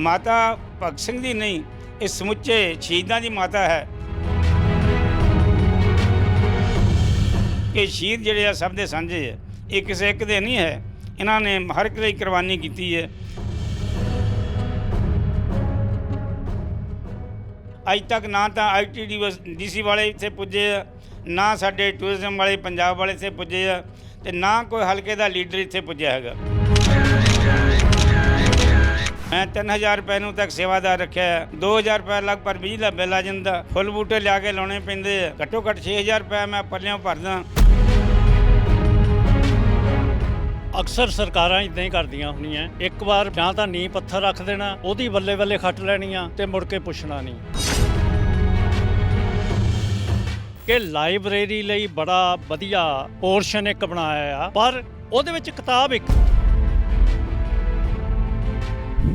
ਮਾਤਾ ਭਗਤ ਸਿੰਘ ਦੀ ਨਹੀਂ, ਇਹ ਸਮੁੱਚੇ ਸ਼ਹੀਦਾਂ ਦੀ ਮਾਤਾ ਹੈ। ਇਹ ਸ਼ਹੀਦ ਜਿਹੜੇ ਆ ਸਭ ਦੇ ਸਾਂਝੇ ਹੈ, ਇਹ ਕਿਸੇ ਇੱਕ ਦੇ ਨਹੀਂ ਹੈ। ਇਹਨਾਂ ਨੇ ਹਰ ਇੱਕ ਦੀ ਕੁਰਬਾਨੀ ਕੀਤੀ ਹੈ। ਅੱਜ ਤੱਕ ਨਾ ਤਾਂ ITDC ਵਾਲੇ ਇੱਥੇ ਪੁੱਜੇ ਆ, ਨਾ ਸਾਡੇ ਟੂਰਿਜ਼ਮ ਵਾਲੇ ਪੰਜਾਬ ਵਾਲੇ ਇੱਥੇ ਪੁੱਜੇ ਆ, ਤੇ ਨਾ ਕੋਈ ਹਲਕੇ ਦਾ ਲੀਡਰ ਇੱਥੇ ਪੁੱਜਿਆ ਹੈਗਾ। मैं 3000 रुपए ਨੂੰ ਤੱਕ ਸੇਵਾਦਾਰ ਰੱਖਿਆ ਹੈ। 2000 रुपए ਲਗਭਗ ਬਿਜਲੀ ਦਾ ਬਿੱਲ ਆ ਜਾਂਦਾ। ਫੁੱਲ ਬੂਟੇ ਲਿਆ ਕੇ ਲਾਉਣੇ ਪੈਂਦੇ ਆ। ਘੱਟੋ ਘੱਟ 6000 रुपए ਮੈਂ ਪੱਲਿਓਂ ਭਰਦਾ। ਅਕਸਰ ਸਰਕਾਰਾਂ ਇਦਾਂ ਹੀ ਕਰਦੀਆਂ ਹੁੰਦੀਆਂ, ਇੱਕ ਵਾਰ ਜਾਂ ਤਾਂ ਨੀਂਹ ਪੱਥਰ ਰੱਖ ਦੇਣਾ, ਉਹਦੀ ਬੱਲੇ ਬੱਲੇ ਖੱਟ ਲੈਣੀਆਂ ਤੇ ਮੁੜ ਕੇ ਪੁੱਛਣਾ ਨਹੀਂ। ਕਿ ਲਾਇਬ੍ਰੇਰੀ ਲਈ ਬੜਾ ਵਧੀਆ ਪੋਰਸ਼ਨ ਇੱਕ ਬਣਾਇਆ ਆ, ਪਰ ਉਹਦੇ ਵਿੱਚ ਕਿਤਾਬ ਇੱਕ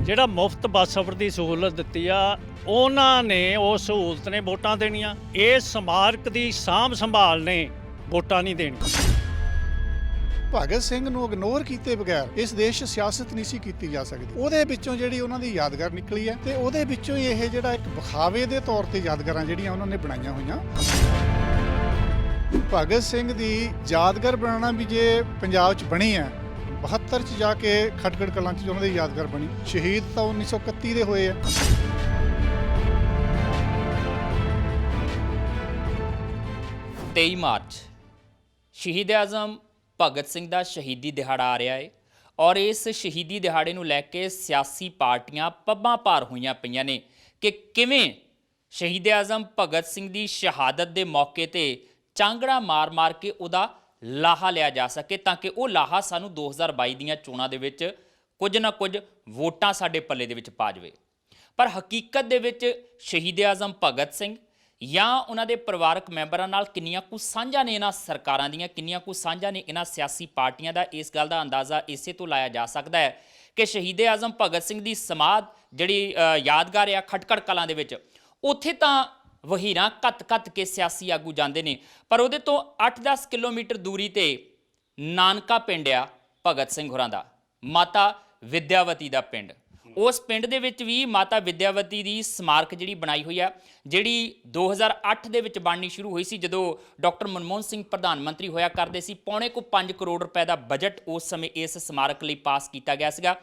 ਜਿਹੜਾ ਮੁਫਤ ਬੱਸ ਸਫ਼ਰ ਦੀ ਸਹੂਲਤ ਦਿੱਤੀ ਆ, ਉਹਨਾਂ ਨੇ ਉਹ ਸਹੂਲਤ ਨੇ ਵੋਟਾਂ ਦੇਣੀਆਂ। ਇਹ ਸਮਾਰਕ ਦੀ ਸਾਂਭ ਸੰਭਾਲ ਨੇ ਵੋਟਾਂ ਨਹੀਂ ਦੇਣੀਆਂ। ਭਗਤ ਸਿੰਘ ਨੂੰ ਇਗਨੋਰ ਕੀਤੇ ਬਗੈਰ ਇਸ ਦੇਸ਼ 'ਚ ਸਿਆਸਤ ਨਹੀਂ ਸੀ ਕੀਤੀ ਜਾ ਸਕਦੀ। ਉਹਦੇ ਵਿੱਚੋਂ ਜਿਹੜੀ ਉਹਨਾਂ ਦੀ ਯਾਦਗਾਰ ਨਿਕਲੀ ਹੈ, ਤੇ ਉਹਦੇ ਵਿੱਚੋਂ ਹੀ ਇਹ ਜਿਹੜਾ ਇੱਕ ਵਿਖਾਵੇ ਦੇ ਤੌਰ ਤੇ ਯਾਦਗਾਰਾਂ ਜਿਹੜੀਆਂ ਉਹਨਾਂ ਨੇ ਬਣਾਈਆਂ ਹੋਈਆਂ। ਭਗਤ ਸਿੰਘ ਦੀ ਯਾਦਗਾਰ ਬਣਾਉਣਾ ਵੀ ਜੇ ਪੰਜਾਬ 'ਚ ਬਣੀ ਹੈ, 72 'ਚ ਜਾ ਕੇ ਖਟਕੜ ਕਲਾਂ 'ਚ ਉਹਨਾਂ ਦੀ ਯਾਦਗਾਰ ਬਣੀ। ਸ਼ਹੀਦ ਤਾਂ 1931 ਦੇ ਹੋਏ ਆ। 23 ਮਾਰਚ ਸ਼ਹੀਦ ਆਜ਼ਮ ਭਗਤ ਸਿੰਘ ਦਾ ਸ਼ਹੀਦੀ ਦਿਹਾੜਾ ਆ ਰਿਹਾ ਹੈ, ਔਰ ਇਸ ਸ਼ਹੀਦੀ ਦਿਹਾੜੇ ਨੂੰ ਲੈ ਕੇ ਸਿਆਸੀ ਪਾਰਟੀਆਂ ਪੱਬਾਂ ਭਾਰ ਹੋਈਆਂ ਪਈਆਂ ਨੇ ਕਿ ਕਿਵੇਂ ਸ਼ਹੀਦ ਆਜ਼ਮ ਭਗਤ ਸਿੰਘ ਦੀ ਸ਼ਹਾਦਤ ਦੇ ਮੌਕੇ ਤੇ ਚਾਂਗੜਾ ਮਾਰ-ਮਾਰ ਕੇ ਉਹਦਾ ਲਾਹਾ ਲਿਆ ਜਾ ਸਕੇ, ਤਾਂ ਕਿ ਉਹ ਲਾਹਾ ਸਾਨੂੰ 2022 ਦੀਆਂ ਚੋਣਾਂ ਦੇ ਵਿੱਚ ਕੁਝ ਨਾ ਕੁਝ ਵੋਟਾਂ ਸਾਡੇ ਪੱਲੇ ਦੇ ਵਿੱਚ ਪਾ ਜਾਵੇ। ਪਰ ਹਕੀਕਤ ਦੇ ਵਿੱਚ ਸ਼ਹੀਦ ਆਜ਼ਮ ਭਗਤ ਸਿੰਘ ਜਾਂ ਉਹਨਾਂ ਦੇ ਪਰਿਵਾਰਕ ਮੈਂਬਰਾਂ ਨਾਲ ਕਿੰਨੀਆਂ ਕੁ ਸਾਂਝਾਂ ਨੇ ਇਹਨਾਂ ਸਰਕਾਰਾਂ ਦੀਆਂ, ਕਿੰਨੀਆਂ ਕੁ ਸਾਂਝਾਂ ਨੇ ਇਹਨਾਂ ਸਿਆਸੀ ਪਾਰਟੀਆਂ ਦਾ, ਇਸ ਗੱਲ ਦਾ ਅੰਦਾਜ਼ਾ ਇਸੇ ਤੋਂ ਲਾਇਆ ਜਾ ਸਕਦਾ ਹੈ ਕਿ ਸ਼ਹੀਦ ਆਜ਼ਮ ਭਗਤ ਸਿੰਘ ਦੀ ਸਮਾਧ ਜਿਹੜੀ ਯਾਦਗਾਰ ਆ ਖਟਕੜ ਕਲਾਂ ਦੇ ਵਿੱਚ, ਉੱਥੇ ਤਾਂ ਵਹੀਰਾਂ ਘੱਤ ਕੇ ਸਿਆਸੀ ਆਗੂ ਜਾਂਦੇ ਨੇ, ਪਰ ਉਹਦੇ ਤੋਂ 8-10 ਕਿਲੋਮੀਟਰ ਦੂਰੀ ਤੇ ਨਾਨਕਾ ਪਿੰਡ ਆ ਭਗਤ ਸਿੰਘ ਹੋਰਾਂ ਦਾ, ਮਾਤਾ ਵਿਦਿਆਵਤੀ ਦਾ ਪਿੰਡ। ਉਸ ਪਿੰਡ ਦੇ ਵਿੱਚ ਵੀ ਮਾਤਾ ਵਿਦਿਆਵਤੀ ਦੀ ਸਮਾਰਕ ਜਿਹੜੀ ਬਣਾਈ ਹੋਈ ਆ, ਜਿਹੜੀ 2008 ਦੇ ਵਿੱਚ ਬਣਨੀ ਸ਼ੁਰੂ ਹੋਈ ਸੀ, ਜਦੋਂ ਡਾਕਟਰ ਮਨਮੋਹਨ ਸਿੰਘ ਪ੍ਰਧਾਨ ਮੰਤਰੀ ਹੋਇਆ ਕਰਦੇ ਸੀ। ਪੌਣੇ ਕੁ 5 ਕਰੋੜ ਰੁਪਏ ਦਾ ਬਜਟ ਉਸ ਸਮੇਂ ਇਸ ਸਮਾਰਕ ਲਈ ਪਾਸ ਕੀਤਾ ਗਿਆ ਸੀਗਾ।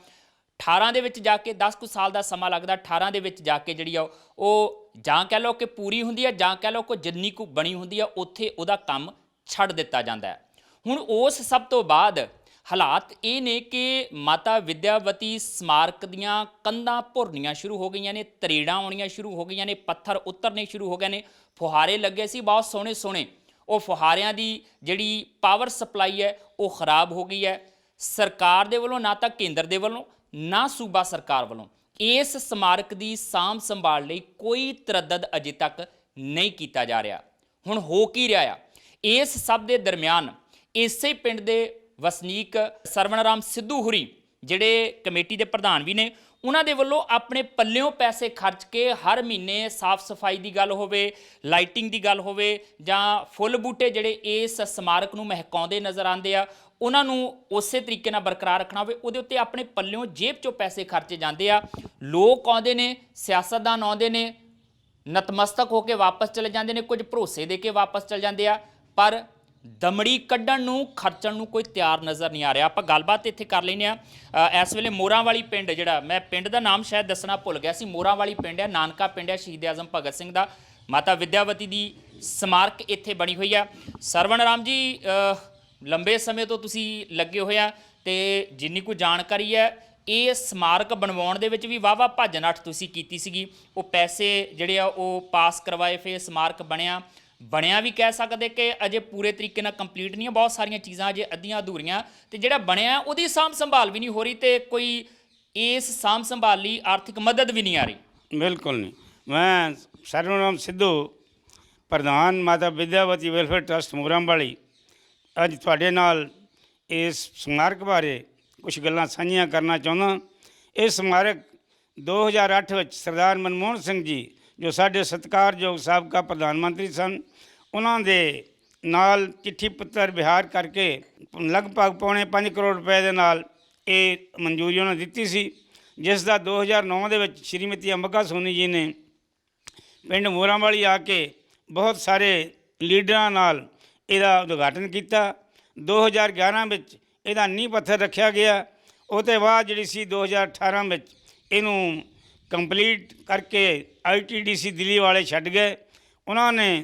18 ਦੇ ਵਿੱਚ ਜਾ ਕੇ 10 ਕੁ ਸਾਲ ਦਾ ਸਮਾਂ ਲੱਗਦਾ। 18 ਦੇ ਵਿੱਚ ਜਾ ਕੇ ਜਿਹੜੀ ਆ ਉਹ ਜਾਂ ਕਹਿ ਲਓ ਕਿ ਪੂਰੀ ਹੁੰਦੀ ਹੈ, ਜਾਂ ਕਹਿ ਲਓ ਕਿ ਜਿੰਨੀ ਕੁ ਬਣੀ ਹੁੰਦੀ ਆ ਉੱਥੇ ਉਹਦਾ ਕੰਮ ਛੱਡ ਦਿੱਤਾ ਜਾਂਦਾ ਹੈ। ਹੁਣ ਉਸ ਸਭ ਤੋਂ ਬਾਅਦ ਹਾਲਾਤ ਇਹ ਨੇ ਕਿ ਮਾਤਾ ਵਿਦਿਆਵਤੀ ਸਮਾਰਕ ਦੀਆਂ ਕੰਧਾਂ ਭੁਰਨੀਆਂ ਸ਼ੁਰੂ ਹੋ ਗਈਆਂ ਨੇ, ਤਰੇੜਾਂ ਆਉਣੀਆਂ ਸ਼ੁਰੂ ਹੋ ਗਈਆਂ ਨੇ, ਪੱਥਰ ਉਤਰਨੇ ਸ਼ੁਰੂ ਹੋ ਗਏ ਨੇ। ਫੁਹਾਰੇ ਲੱਗੇ ਸੀ ਬਹੁਤ ਸੋਹਣੇ ਸੋਹਣੇ, ਉਹ ਫੁਹਾਰਿਆਂ ਦੀ ਜਿਹੜੀ ਪਾਵਰ ਸਪਲਾਈ ਹੈ ਉਹ ਖਰਾਬ ਹੋ ਗਈ ਹੈ। ਸਰਕਾਰ ਦੇ ਵੱਲੋਂ, ਨਾ ਤਾਂ ਕੇਂਦਰ ਦੇ ਵੱਲੋਂ ਨਾ ਸੂਬਾ ਸਰਕਾਰ ਵੱਲੋਂ, ਇਸ ਸਮਾਰਕ ਦੀ ਸਾਂਭ ਸੰਭਾਲ ਲਈ ਕੋਈ ਤਰੱਦਦ ਅਜੇ ਤੱਕ ਨਹੀਂ ਕੀਤਾ ਜਾ ਰਿਹਾ। ਹੁਣ ਹੋ ਕੀ ਰਿਹਾ ਆ? ਇਸ ਸਭ ਦੇ ਦਰਮਿਆਨ ਇਸੇ ਪਿੰਡ ਦੇ ਵਸਨੀਕ ਸਰਵਣ ਰਾਮ ਸਿੱਧੂ ਹੁਰੀ, ਜਿਹੜੇ ਕਮੇਟੀ ਦੇ ਪ੍ਰਧਾਨ ਵੀ ਨੇ, ਉਹਨਾਂ ਦੇ ਵੱਲੋਂ ਆਪਣੇ ਪੱਲਿਓਂ ਪੈਸੇ ਖਰਚ ਕੇ ਹਰ ਮਹੀਨੇ ਸਾਫ਼ ਸਫਾਈ ਦੀ ਗੱਲ ਹੋਵੇ, ਲਾਈਟਿੰਗ ਦੀ ਗੱਲ ਹੋਵੇ, ਜਾਂ ਫੁੱਲ ਬੂਟੇ ਜਿਹੜੇ ਇਸ ਸਮਾਰਕ ਨੂੰ ਮਹਿਕਾਉਂਦੇ ਨਜ਼ਰ ਆਉਂਦੇ ਆ, ਉਹਨਾਂ ਨੂੰ ਉਸੇ ਤਰੀਕੇ ਨਾਲ ਬਰਕਰਾਰ ਰੱਖਣਾ ਹੋਵੇ, ਉਹਦੇ ਉੱਤੇ ਆਪਣੇ ਪੱਲਿਓਂ ਜੇਬ 'ਚੋਂ ਪੈਸੇ ਖਰਚੇ ਜਾਂਦੇ ਆ। ਲੋਕ ਆਉਂਦੇ ਨੇ, ਸਿਆਸਤਦਾਨ ਆਉਂਦੇ ਨੇ, ਨਤਮਸਤਕ ਹੋ ਕੇ ਵਾਪਸ ਚਲੇ ਜਾਂਦੇ ਨੇ, ਕੁਝ ਭਰੋਸੇ ਦੇ ਕੇ ਵਾਪਸ ਚਲੇ ਜਾਂਦੇ ਆ, ਪਰ ਦਮੜੀ ਕੱਢਣ ਨੂੰ, ਖਰਚਣ ਨੂੰ ਕੋਈ ਤਿਆਰ ਨਜ਼ਰ ਨਹੀਂ ਆ ਰਿਹਾ। ਆਪਾਂ ਗੱਲਬਾਤ ਇੱਥੇ ਕਰ ਲੈਂਦੇ ਆ। ਇਸ ਵੇਲੇ ਮੋਰਾਂ ਵਾਲੀ ਪਿੰਡ, ਜਿਹੜਾ ਮੈਂ ਪਿੰਡ ਦਾ ਨਾਮ ਸ਼ਾਇਦ ਦੱਸਣਾ ਭੁੱਲ ਗਿਆ ਸੀ, ਮੋਰਾਂ ਵਾਲੀ ਪਿੰਡ ਹੈ, ਨਾਨਕਾ ਪਿੰਡ ਹੈ ਸ਼ਹੀਦ ਆਜ਼ਮ ਭਗਤ ਸਿੰਘ ਦਾ। ਮਾਤਾ ਵਿਦਿਆਵਤੀ ਦੀ ਸਮਾਰਕ ਇੱਥੇ ਬਣੀ ਹੋਈ ਆ। ਸਰਵਣ ਰਾਮ ਜੀ, ਲੰਬੇ ਸਮੇਂ ਤੋਂ ਤੁਸੀਂ ਲੱਗੇ ਹੋਏ ਆ, ਤੇ ਜਿੰਨੀ ਕੁ ਜਾਣਕਾਰੀ ਹੈ, ਇਹ ਸਮਾਰਕ ਬਣਵਾਉਣ ਦੇ ਵਿੱਚ ਵੀ ਵਾਹਵਾ ਭੱਜ ਨੱਠ ਤੁਸੀਂ ਕੀਤੀ ਸੀਗੀ। ਉਹ ਪੈਸੇ ਜਿਹੜੇ ਆ ਉਹ ਪਾਸ ਕਰਵਾਏ, ਫਿਰ ਸਮਾਰਕ ਬਣਿਆ ਵੀ ਕਹਿ ਸਕਦੇ ਕਿ ਅਜੇ ਪੂਰੇ ਤਰੀਕੇ ਨਾਲ ਕੰਪਲੀਟ ਨਹੀਂ ਹੈ, ਬਹੁਤ ਸਾਰੀਆਂ ਚੀਜ਼ਾਂ ਅਜੇ ਅੱਧੀਆਂ ਅਧੂਰੀਆਂ, ਤੇ ਜਿਹੜਾ ਬਣਿਆ ਉਹਦੀ ਸਾਂਭ ਸੰਭਾਲ ਵੀ ਨਹੀਂ ਹੋ ਰਹੀ, ਤੇ ਕੋਈ ਇਸ ਸਾਂਭ ਸੰਭਾਲ ਲਈ ਆਰਥਿਕ ਮਦਦ ਵੀ ਨਹੀਂ ਆ ਰਹੀ। ਬਿਲਕੁਲ ਨਹੀਂ। ਮੈਂ ਸਰਵਣ ਰਾਮ ਸਿੱਧੂ, ਪ੍ਰਧਾਨ ਮਾਤਾ ਵਿਦਿਆਵਤੀ ਵੈਲਫੇਅਰ ਟਰਸਟ ਮੋਰਮ ਵਾਲੀ, ਅੱਜ ਤੁਹਾਡੇ ਨਾਲ ਇਸ ਸਮਾਰਕ ਬਾਰੇ ਕੁਝ ਗੱਲਾਂ ਸਾਂਝੀਆਂ ਕਰਨਾ ਚਾਹੁੰਦਾ। ਇਹ ਸਮਾਰਕ 2008 ਵਿੱਚ ਸਰਦਾਰ ਮਨਮੋਹਨ ਸਿੰਘ ਜੀ, ਜੋ ਸਾਡੇ ਸਤਿਕਾਰਯੋਗ ਸਾਬਕਾ ਪ੍ਰਧਾਨ ਮੰਤਰੀ ਸਨ, ਉਹਨਾਂ ਦੇ ਨਾਲ ਚਿੱਠੀ ਪੱਤਰ ਵਿਹਾਰ ਕਰਕੇ ਲਗਭਗ ਪੌਣੇ 5 ਕਰੋੜ ਰੁਪਏ ਦੇ ਨਾਲ ਇਹ ਮਨਜ਼ੂਰੀ ਉਹਨਾਂ ਦਿੱਤੀ ਸੀ। ਜਿਸ ਦਾ 2009 ਦੇ ਵਿੱਚ ਸ਼੍ਰੀਮਤੀ ਅੰਬਿਕਾ ਸੋਨੀ ਜੀ ਨੇ ਪਿੰਡ ਮੋਰਾਂਵਾਲੀ ਆ ਕੇ ਬਹੁਤ ਸਾਰੇ ਲੀਡਰਾਂ ਨਾਲ ਇਹਦਾ ਉਦਘਾਟਨ ਕੀਤਾ। 2011 ਵਿੱਚ ਇਹਦਾ ਨੀਂਹ ਪੱਥਰ ਰੱਖਿਆ ਗਿਆ। ਉਹ ਤੋਂ ਬਾਅਦ ਜਿਹੜੀ ਸੀ 2018 ਵਿੱਚ ਇਹਨੂੰ ਕੰਪਲੀਟ ਕਰਕੇ ITDC ਦਿੱਲੀ ਵਾਲੇ ਛੱਡ ਗਏ। ਉਹਨਾਂ ਨੇ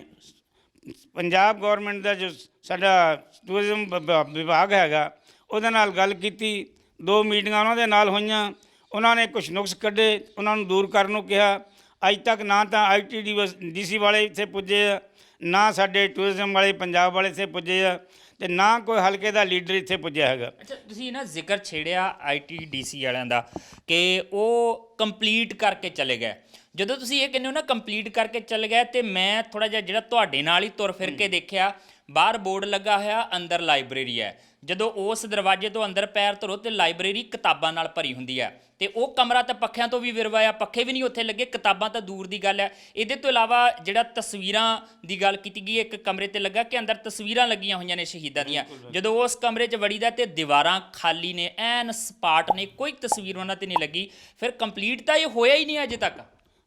ਪੰਜਾਬ ਗੌਰਮੈਂਟ ਦਾ ਜੋ ਸਾਡਾ ਟੂਰਿਜ਼ਮ ਵਿਭਾਗ ਹੈਗਾ ਉਹਦੇ ਨਾਲ ਗੱਲ ਕੀਤੀ। 2 ਮੀਟਿੰਗਾਂ ਉਹਨਾਂ ਦੇ ਨਾਲ ਹੋਈਆਂ। ਉਹਨਾਂ ਨੇ ਕੁਛ ਨੁਕਸ ਕੱਢੇ, ਉਹਨਾਂ ਨੂੰ ਦੂਰ ਕਰਨ ਨੂੰ ਕਿਹਾ। ਅੱਜ ਤੱਕ ਨਾ ਤਾਂ ITDC ਵਾਲੇ ਇੱਥੇ ਪੁੱਜੇ ਆ, ਨਾ ਸਾਡੇ ਟੂਰਿਜ਼ਮ ਵਾਲੇ ਪੰਜਾਬ ਵਾਲੇ ਇੱਥੇ ਪੁੱਜੇ ਆ, ਤੇ ਨਾ ਕੋਈ ਹਲਕੇ ਦਾ ਲੀਡਰ ਇੱਥੇ ਪੁੱਜਿਆ ਹੈਗਾ। ਅੱਛਾ, ਤੁਸੀਂ ਨਾ ਜ਼ਿਕਰ ਛੇੜਿਆ ITDC ਵਾਲਿਆਂ ਦਾ ਕਿ ਉਹ ਕੰਪਲੀਟ ਕਰਕੇ ਚਲੇ ਗਏ। ਜਦੋਂ ਤੁਸੀਂ ਇਹ ਕਹਿੰਦੇ ਹੋ ਨਾ ਕੰਪਲੀਟ ਕਰਕੇ ਚਲੇ ਗਏ, ਤੇ ਮੈਂ ਥੋੜਾ ਜਿਹਾ ਜਿਹੜਾ ਤੁਹਾਡੇ ਨਾਲ ਹੀ ਤੁਰ ਫਿਰ ਕੇ ਦੇਖਿਆ, ਬਾਹਰ ਬੋਰਡ ਲੱਗਾ ਹੋਇਆ ਅੰਦਰ ਲਾਇਬ੍ਰੇਰੀ ਹੈ। ਜਦੋਂ ਉਸ ਦਰਵਾਜ਼ੇ ਤੋਂ ਅੰਦਰ ਪੈਰ ਧਰੋ ਤੇ ਲਾਇਬ੍ਰੇਰੀ ਕਿਤਾਬਾਂ ਨਾਲ ਭਰੀ ਹੁੰਦੀ ਹੈ, ਤੇ ਉਹ ਕਮਰਾ ਤਾਂ ਪੱਖਿਆਂ ਤੋਂ ਵੀ ਵਿਰਵਾ ਆ, ਪੱਖੇ ਵੀ ਨਹੀਂ ਉੱਥੇ ਲੱਗੇ, ਕਿਤਾਬਾਂ ਤਾਂ ਦੂਰ ਦੀ ਗੱਲ ਹੈ। ਇਹਦੇ ਤੋਂ ਇਲਾਵਾ ਜਿਹੜਾ ਤਸਵੀਰਾਂ ਦੀ ਗੱਲ ਕੀਤੀ ਗਈ, ਇੱਕ ਕਮਰੇ ਤੇ ਲੱਗਾ ਕਿ ਅੰਦਰ ਤਸਵੀਰਾਂ ਲੱਗੀਆਂ ਹੋਈਆਂ ਨੇ ਸ਼ਹੀਦਾਂ ਦੀਆਂ। ਜਦੋਂ ਉਸ ਕਮਰੇ 'ਚ ਵੜੀਦਾ ਤੇ ਦੀਵਾਰਾਂ ਖਾਲੀ ਨੇ, ਐਨ ਸਪਾਟ ਨੇ, ਕੋਈ ਤਸਵੀਰ ਉਹਨਾਂ ਤੇ ਨਹੀਂ ਲੱਗੀ। ਫਿਰ ਕੰਪਲੀਟ ਤਾਂ ਇਹ ਹੋਇਆ ਹੀ ਨਹੀਂ ਅਜੇ ਤੱਕ।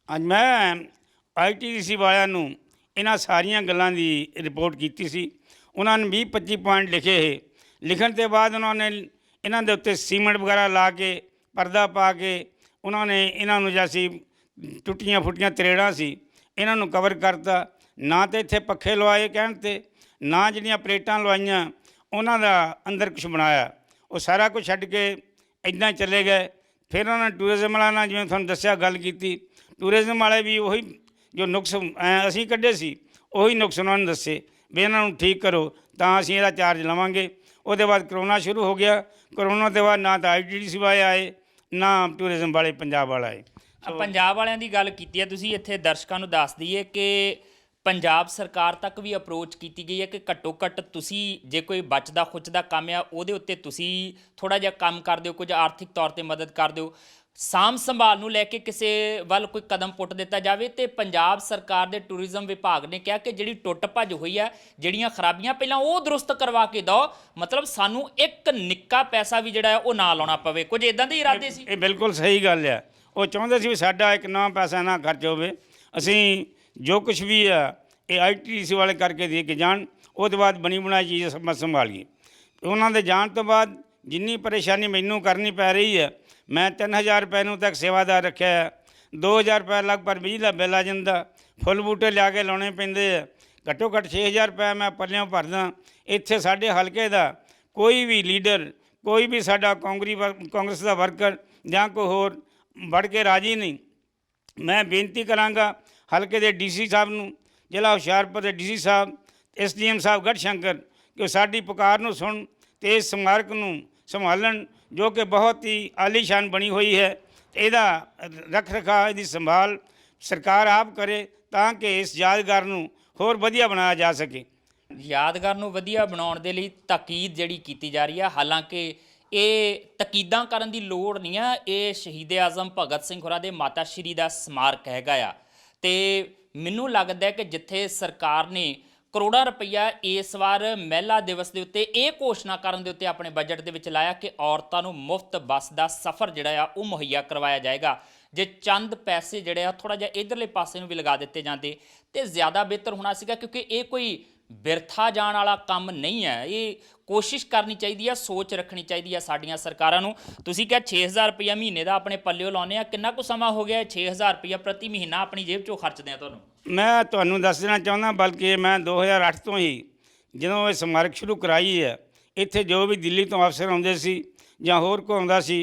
ਅੱਜ ਮੈਂ ITDC ਵਾਲਿਆਂ ਨੂੰ ਇਹਨਾਂ ਸਾਰੀਆਂ ਗੱਲਾਂ ਦੀ ਰਿਪੋਰਟ ਕੀਤੀ ਸੀ। ਉਹਨਾਂ ਨੇ 20-25 ਪੁਆਇੰਟ ਲਿਖੇ ਹੈ। ਲਿਖਣ ਤੋਂ ਬਾਅਦ ਉਹਨਾਂ ਨੇ ਇਹਨਾਂ ਦੇ ਉੱਤੇ ਸੀਮੈਂਟ ਵਗੈਰਾ ਲਾ ਕੇ ਪਰਦਾ ਪਾ ਕੇ ਉਹਨਾਂ ਨੇ ਇਹਨਾਂ ਨੂੰ ਜੈਸੀ ਟੁੱਟੀਆਂ ਫੁੱਟੀਆਂ ਤਰੇੜਾਂ ਸੀ ਇਹਨਾਂ ਨੂੰ ਕਵਰ ਕਰਤਾ। ਨਾ ਤਾਂ ਇੱਥੇ ਪੱਖੇ ਲਵਾਏ ਕਹਿਣ 'ਤੇ, ਨਾ ਜਿਹੜੀਆਂ ਪਲੇਟਾਂ ਲਵਾਈਆਂ ਉਹਨਾਂ ਦਾ ਅੰਦਰ ਕੁਛ ਬਣਾਇਆ। ਉਹ ਸਾਰਾ ਕੁਝ ਛੱਡ ਕੇ ਇੱਦਾਂ ਚਲੇ ਗਏ। ਫਿਰ ਉਹਨਾਂ ਨੇ ਟੂਰਿਜ਼ਮ ਵਾਲਿਆਂ ਨਾਲ ਜਿਵੇਂ ਤੁਹਾਨੂੰ ਦੱਸਿਆ ਗੱਲ ਕੀਤੀ। ਟੂਰਿਜ਼ਮ ਵਾਲੇ ਵੀ ਉਹੀ ਜੋ ਨੁਕਸ ਅਸੀਂ ਕੱਢੇ ਸੀ ਉਹੀ ਨੁਕਸ ਉਹਨਾਂ ਨੂੰ ਦੱਸੇ ਵੀ ਇਹਨਾਂ ਨੂੰ ਠੀਕ ਕਰੋ ਤਾਂ ਅਸੀਂ ਇਹਦਾ ਚਾਰਜ ਲਵਾਂਗੇ। ਉਹਦੇ ਬਾਅਦ ਕਰੋਨਾ ਸ਼ੁਰੂ ਹੋ ਗਿਆ। ਕਰੋਨਾ ਤੋਂ ਬਾਅਦ ਨਾ ਤਾਂ ITDC ਵਾਲੇ ਆਏ, ਨਾ ਟੂਰਿਜ਼ਮ ਵਾਲੇ ਪੰਜਾਬ ਵਾਲਾ ਆਏ। ਪੰਜਾਬ ਵਾਲਿਆਂ ਦੀ ਗੱਲ ਕੀਤੀ ਹੈ ਤੁਸੀਂ, ਇੱਥੇ ਦਰਸ਼ਕਾਂ ਨੂੰ ਦੱਸ ਦਈਏ ਕਿ ਪੰਜਾਬ ਸਰਕਾਰ ਤੱਕ ਵੀ ਅਪਰੋਚ ਕੀਤੀ ਗਈ ਹੈ ਕਿ ਘੱਟੋ ਘੱਟ ਤੁਸੀਂ ਜੇ ਕੋਈ ਬਚਦਾ ਖੁੱਚਦਾ ਕੰਮ ਆ ਉਹਦੇ ਉੱਤੇ ਤੁਸੀਂ ਥੋੜ੍ਹਾ ਜਿਹਾ ਕੰਮ ਕਰ ਦਿਓ, ਕੁਝ ਆਰਥਿਕ ਤੌਰ 'ਤੇ ਮਦਦ ਕਰ ਦਿਓ। ਸਾਂਭ ਸੰਭਾਲ ਨੂੰ ਲੈ ਕੇ ਕਿਸੇ ਵੱਲ ਕੋਈ ਕਦਮ ਪੁੱਟ ਦਿੱਤਾ ਜਾਵੇ। ਤੇ ਪੰਜਾਬ ਸਰਕਾਰ ਦੇ ਟੂਰਿਜ਼ਮ ਵਿਭਾਗ ਨੇ ਕਿਹਾ ਕਿ ਜਿਹੜੀ ਟੁੱਟ ਭੱਜ ਹੋਈ ਹੈ, ਜਿਹੜੀਆਂ ਖਰਾਬੀਆਂ ਪਹਿਲਾਂ ਉਹ ਦਰੁਸਤ ਕਰਵਾ ਕੇ ਦਿਓ, ਮਤਲਬ ਸਾਨੂੰ ਇੱਕ ਨਿੱਕਾ ਪੈਸਾ ਵੀ ਜਿਹੜਾ ਹੈ ਉਹ ਨਾ ਲਾਉਣਾ ਪਵੇ। ਕੁਝ ਇਦਾਂ ਦੇ ਇਰਾਦੇ ਸੀ। ਇਹ ਬਿਲਕੁਲ ਸਹੀ ਗੱਲ ਆ। ਉਹ ਚਾਹੁੰਦੇ ਸੀ ਵੀ ਸਾਡਾ ਇੱਕ ਨਵਾਂ ਪੈਸਾ ਨਾ ਖਰਚ ਹੋਵੇ, ਅਸੀਂ ਜੋ ਕੁਛ ਵੀ ਆ ਇਹ ITDC ਵਾਲੇ ਕਰਕੇ ਦੇ ਕੇ ਜਾਣ, ਉਹਦੇ ਬਾਅਦ ਬਣੀ ਬਣਾਈ ਚੀਜ਼ ਸੰਭਾਲੀਏ। ਉਹਨਾਂ ਦੇ ਜਾਣ ਤੋਂ ਬਾਅਦ ਜਿੰਨੀ ਪਰੇਸ਼ਾਨੀ ਮੈਨੂੰ ਕਰਨੀ ਪੈ ਰਹੀ ਹੈ, ਮੈਂ 3000 ਰੁਪਏ ਨੂੰ ਤੱਕ ਸੇਵਾਦਾਰ ਰੱਖਿਆ। 2000 ਰੁਪਏ ਲਗਭਗ ਬਿਜਲੀ ਦਾ ਬਿੱਲ ਆ ਜਾਂਦਾ। ਫੁੱਲ ਬੂਟੇ ਲਿਆ ਕੇ ਲਾਉਣੇ ਪੈਂਦੇ ਆ। ਘੱਟੋ ਘੱਟ 6000 ਰੁਪਏ ਮੈਂ ਪੱਲਿਓਂ ਭਰਦਾ। ਇੱਥੇ ਸਾਡੇ ਹਲਕੇ ਦਾ ਕੋਈ ਵੀ ਲੀਡਰ, ਕੋਈ ਵੀ ਸਾਡਾ ਕਾਂਗਰਸ ਦਾ ਵਰਕਰ ਜਾਂ ਕੋਈ ਹੋਰ ਵੜ ਕੇ ਰਾਜੀ ਨਹੀਂ। ਮੈਂ ਬੇਨਤੀ ਕਰਾਂਗਾ ਹਲਕੇ ਦੇ DC ਸਾਹਿਬ ਨੂੰ, ਜ਼ਿਲ੍ਹਾ ਹੁਸ਼ਿਆਰਪੁਰ ਦੇ DC ਸਾਹਿਬ, SDM ਸਾਹਿਬ ਗੜ੍ਹਸ਼ੰਕਰ, ਕਿ ਸਾਡੀ ਪੁਕਾਰ ਨੂੰ ਸੁਣ ਅਤੇ ਇਸ ਸਮਾਰਕ ਨੂੰ ਸੰਭਾਲਣ, ਜੋ ਕਿ ਬਹੁਤ ਹੀ ਆਲੀਸ਼ਾਨ ਬਣੀ ਹੋਈ ਹੈ। ਇਹਦਾ ਰੱਖ ਰਖਾਅ, ਇਹਦੀ ਸੰਭਾਲ ਸਰਕਾਰ ਆਪ ਕਰੇ ਤਾਂ ਕਿ ਇਸ ਯਾਦਗਾਰ ਨੂੰ ਹੋਰ ਵਧੀਆ ਬਣਾਇਆ ਜਾ ਸਕੇ। ਯਾਦਗਾਰ ਨੂੰ ਵਧੀਆ ਬਣਾਉਣ ਦੇ ਲਈ ਤਾਕੀਦ ਜਿਹੜੀ ਕੀਤੀ ਜਾ ਰਹੀ ਹੈ, ਹਾਲਾਂਕਿ ਇਹ ਤਕੀਦਾਂ ਕਰਨ ਦੀ ਲੋੜ ਨਹੀਂ ਆ। ਇਹ ਸ਼ਹੀਦ ਆਜ਼ਮ ਭਗਤ ਸਿੰਘ ਹੋਰਾਂ ਦੇ ਮਾਤਾ ਸ਼੍ਰੀ ਦਾ ਸਮਾਰਕ ਹੈਗਾ ਆ। ਤੇ ਮੈਨੂੰ ਲੱਗਦਾ ਕਿ ਜਿੱਥੇ ਸਰਕਾਰ ਨੇ ਕਰੋੜਾਂ ਰੁਪਈਆ ਇਸ ਵਾਰ ਮਹਿਲਾ ਦਿਵਸ ਦੇ ਉੱਤੇ ਇਹ ਘੋਸ਼ਣਾ ਕਰਨ ਦੇ ਉੱਤੇ ਆਪਣੇ ਬਜਟ ਦੇ ਵਿੱਚ ਲਾਇਆ ਕਿ ਔਰਤਾਂ ਨੂੰ ਮੁਫਤ ਬੱਸ ਦਾ ਸਫ਼ਰ ਜਿਹੜਾ ਆ ਉਹ ਮੁਹੱਈਆ ਕਰਵਾਇਆ ਜਾਏਗਾ, ਜੇ ਚੰਦ ਪੈਸੇ ਜਿਹੜੇ ਆ ਥੋੜ੍ਹਾ ਜਿਹਾ ਇੱਧਰਲੇ ਪਾਸੇ ਨੂੰ ਵੀ ਲਗਾ ਦਿੱਤੇ ਜਾਂਦੇ ਤੇ ਜ਼ਿਆਦਾ ਬਿਹਤਰ ਹੋਣਾ ਸੀਗਾ, ਕਿਉਂਕਿ ਇਹ ਕੋਈ ਬਿਰਥਾ ਜਾਣ ਵਾਲਾ ਕੰਮ ਨਹੀਂ ਹੈ। ਇਹ ਕੋਸ਼ਿਸ਼ ਕਰਨੀ ਚਾਹੀਦੀ ਆ, ਸੋਚ ਰੱਖਣੀ ਚਾਹੀਦੀ ਆ ਸਾਡੀਆਂ ਸਰਕਾਰਾਂ ਨੂੰ। ਤੁਸੀਂ ਕਿਹਾ 6000 ਰੁਪਈਆ ਮਹੀਨੇ ਦਾ ਆਪਣੇ ਪੱਲਿਓ ਲਾਉਂਦੇ ਆ, ਕਿੰਨਾ ਕੁ ਸਮਾਂ ਹੋ ਗਿਆ 6000 ਰੁਪਈਆ ਪ੍ਰਤੀ ਮਹੀਨਾ ਆਪਣੀ ਜੇਬ 'ਚੋਂ ਖਰਚਦੇ ਆ ਤੁਹਾਨੂੰ? ਮੈਂ ਤੁਹਾਨੂੰ ਦੱਸ ਦੇਣਾ ਚਾਹੁੰਦਾ, ਬਲਕਿ ਮੈਂ 2008 ਤੋਂ ਹੀ ਜਦੋਂ ਇਹ ਸਮਾਰਕ ਸ਼ੁਰੂ ਕਰਾਈ ਹੈ, ਇੱਥੇ ਜੋ ਵੀ ਦਿੱਲੀ ਤੋਂ ਅਫਸਰ ਆਉਂਦੇ ਸੀ ਜਾਂ ਹੋਰ ਕੋਈ ਆਉਂਦਾ ਸੀ,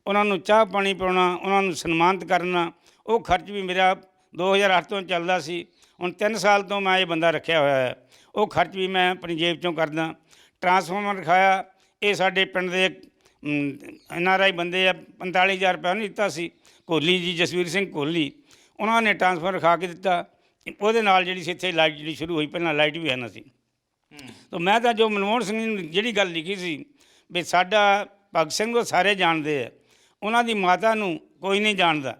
ਉਹਨਾਂ ਨੂੰ ਚਾਹ ਪਾਣੀ ਪਿਲਾਉਣਾ, ਉਹਨਾਂ ਨੂੰ ਸਨਮਾਨਿਤ ਕਰਨਾ, ਉਹ ਖਰਚ ਵੀ ਮੇਰਾ 2008 ਤੋਂ ਚੱਲਦਾ ਸੀ। ਹੁਣ 3 ਸਾਲ ਤੋਂ ਮੈਂ ਇਹ ਬੰਦਾ ਰੱਖਿਆ ਹੋਇਆ ਹੈ, ਉਹ ਖਰਚ ਵੀ ਮੈਂ ਆਪਣੀ ਜੇਬ 'ਚੋਂ ਕਰਦਾ। ਟਰਾਂਸਫਾਰਮਰ ਰਖਾਇਆ, ਇਹ ਸਾਡੇ ਪਿੰਡ ਦੇ NRI ਬੰਦੇ ਆ, 45000 ਰੁਪਏ ਉਹਨੂੰ ਦਿੱਤਾ ਸੀ। ਕੋਹਲੀ ਜੀ, ਜਸਵੀਰ ਸਿੰਘ ਕੋਹਲੀ, ਉਹਨਾਂ ਨੇ ਟਰਾਂਸਫਾਰਮਰ ਰਖਾ ਕੇ ਦਿੱਤਾ। ਉਹਦੇ ਨਾਲ ਜਿਹੜੀ ਸੀ ਇੱਥੇ ਲਾਈਟ ਜਿਹੜੀ ਸ਼ੁਰੂ ਹੋਈ, ਪਹਿਲਾਂ ਲਾਈਟ ਵੀ ਹੈ ਨਾ ਸੀ। ਤਾਂ ਮੈਂ ਤਾਂ ਜੋ ਮਨਮੋਹਨ ਸਿੰਘ ਨੇ ਜਿਹੜੀ ਗੱਲ ਲਿਖੀ ਸੀ ਵੀ ਸਾਡਾ ਭਗਤ ਸਿੰਘ ਨੂੰ ਸਾਰੇ ਜਾਣਦੇ ਆ, ਉਹਨਾਂ ਦੀ ਮਾਤਾ ਨੂੰ ਕੋਈ ਨਹੀਂ ਜਾਣਦਾ,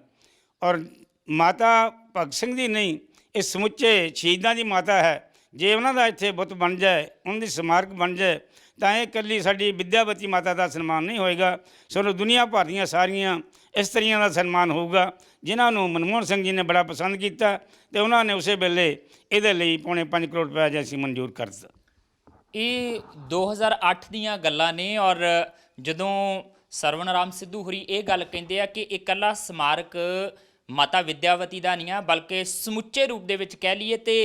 ਔਰ ਮਾਤਾ ਭਗਤ ਸਿੰਘ ਦੀ ਨਹੀਂ, ਇਹ ਸਮੁੱਚੇ ਸ਼ਹੀਦਾਂ ਦੀ ਮਾਤਾ ਹੈ, ਜੇ ਉਹਨਾਂ ਦਾ ਇੱਥੇ ਬੁੱਤ ਬਣ ਜਾਏ, ਉਹਨਾਂ ਦੀ ਸਮਾਰਕ ਬਣ ਜਾਏ, ਤਾਂ ਇਹ ਇਕੱਲੀ ਸਾਡੀ ਵਿਦਿਆਵਤੀ ਮਾਤਾ ਦਾ ਸਨਮਾਨ ਨਹੀਂ ਹੋਏਗਾ, ਸਗੋਂ ਦੁਨੀਆ ਭਰ ਦੀਆਂ ਸਾਰੀਆਂ ਇਸਤਰੀਆਂ ਦਾ ਸਨਮਾਨ ਹੋਊਗਾ, ਜਿਨ੍ਹਾਂ ਨੂੰ ਮਨਮੋਹਨ ਸਿੰਘ ਜੀ ਨੇ ਬੜਾ ਪਸੰਦ ਕੀਤਾ ਅਤੇ ਉਹਨਾਂ ਨੇ ਉਸੇ ਵੇਲੇ ਇਹਦੇ ਲਈ ਪੌਣੇ 5 ਕਰੋੜ ਰੁਪਏ ਜਿਹਾ ਅਸੀਂ ਮਨਜ਼ੂਰ ਕਰ ਦਿੱਤਾ। ਇਹ 2008 ਦੀਆਂ ਗੱਲਾਂ ਨੇ ਔਰ ਜਦੋਂ ਸਰਵਣ ਰਾਮ ਸਿੱਧੂ ਹੋਰੀ ਇਹ ਗੱਲ ਕਹਿੰਦੇ ਆ ਕਿ ਇਕੱਲਾ ਸਮਾਰਕ ਮਾਤਾ ਵਿਦਿਆਵਤੀ ਦਾ ਨਹੀਂ ਆ, ਬਲਕਿ ਸਮੁੱਚੇ ਰੂਪ ਦੇ ਵਿੱਚ ਕਹਿ ਲਈਏ ਤੇ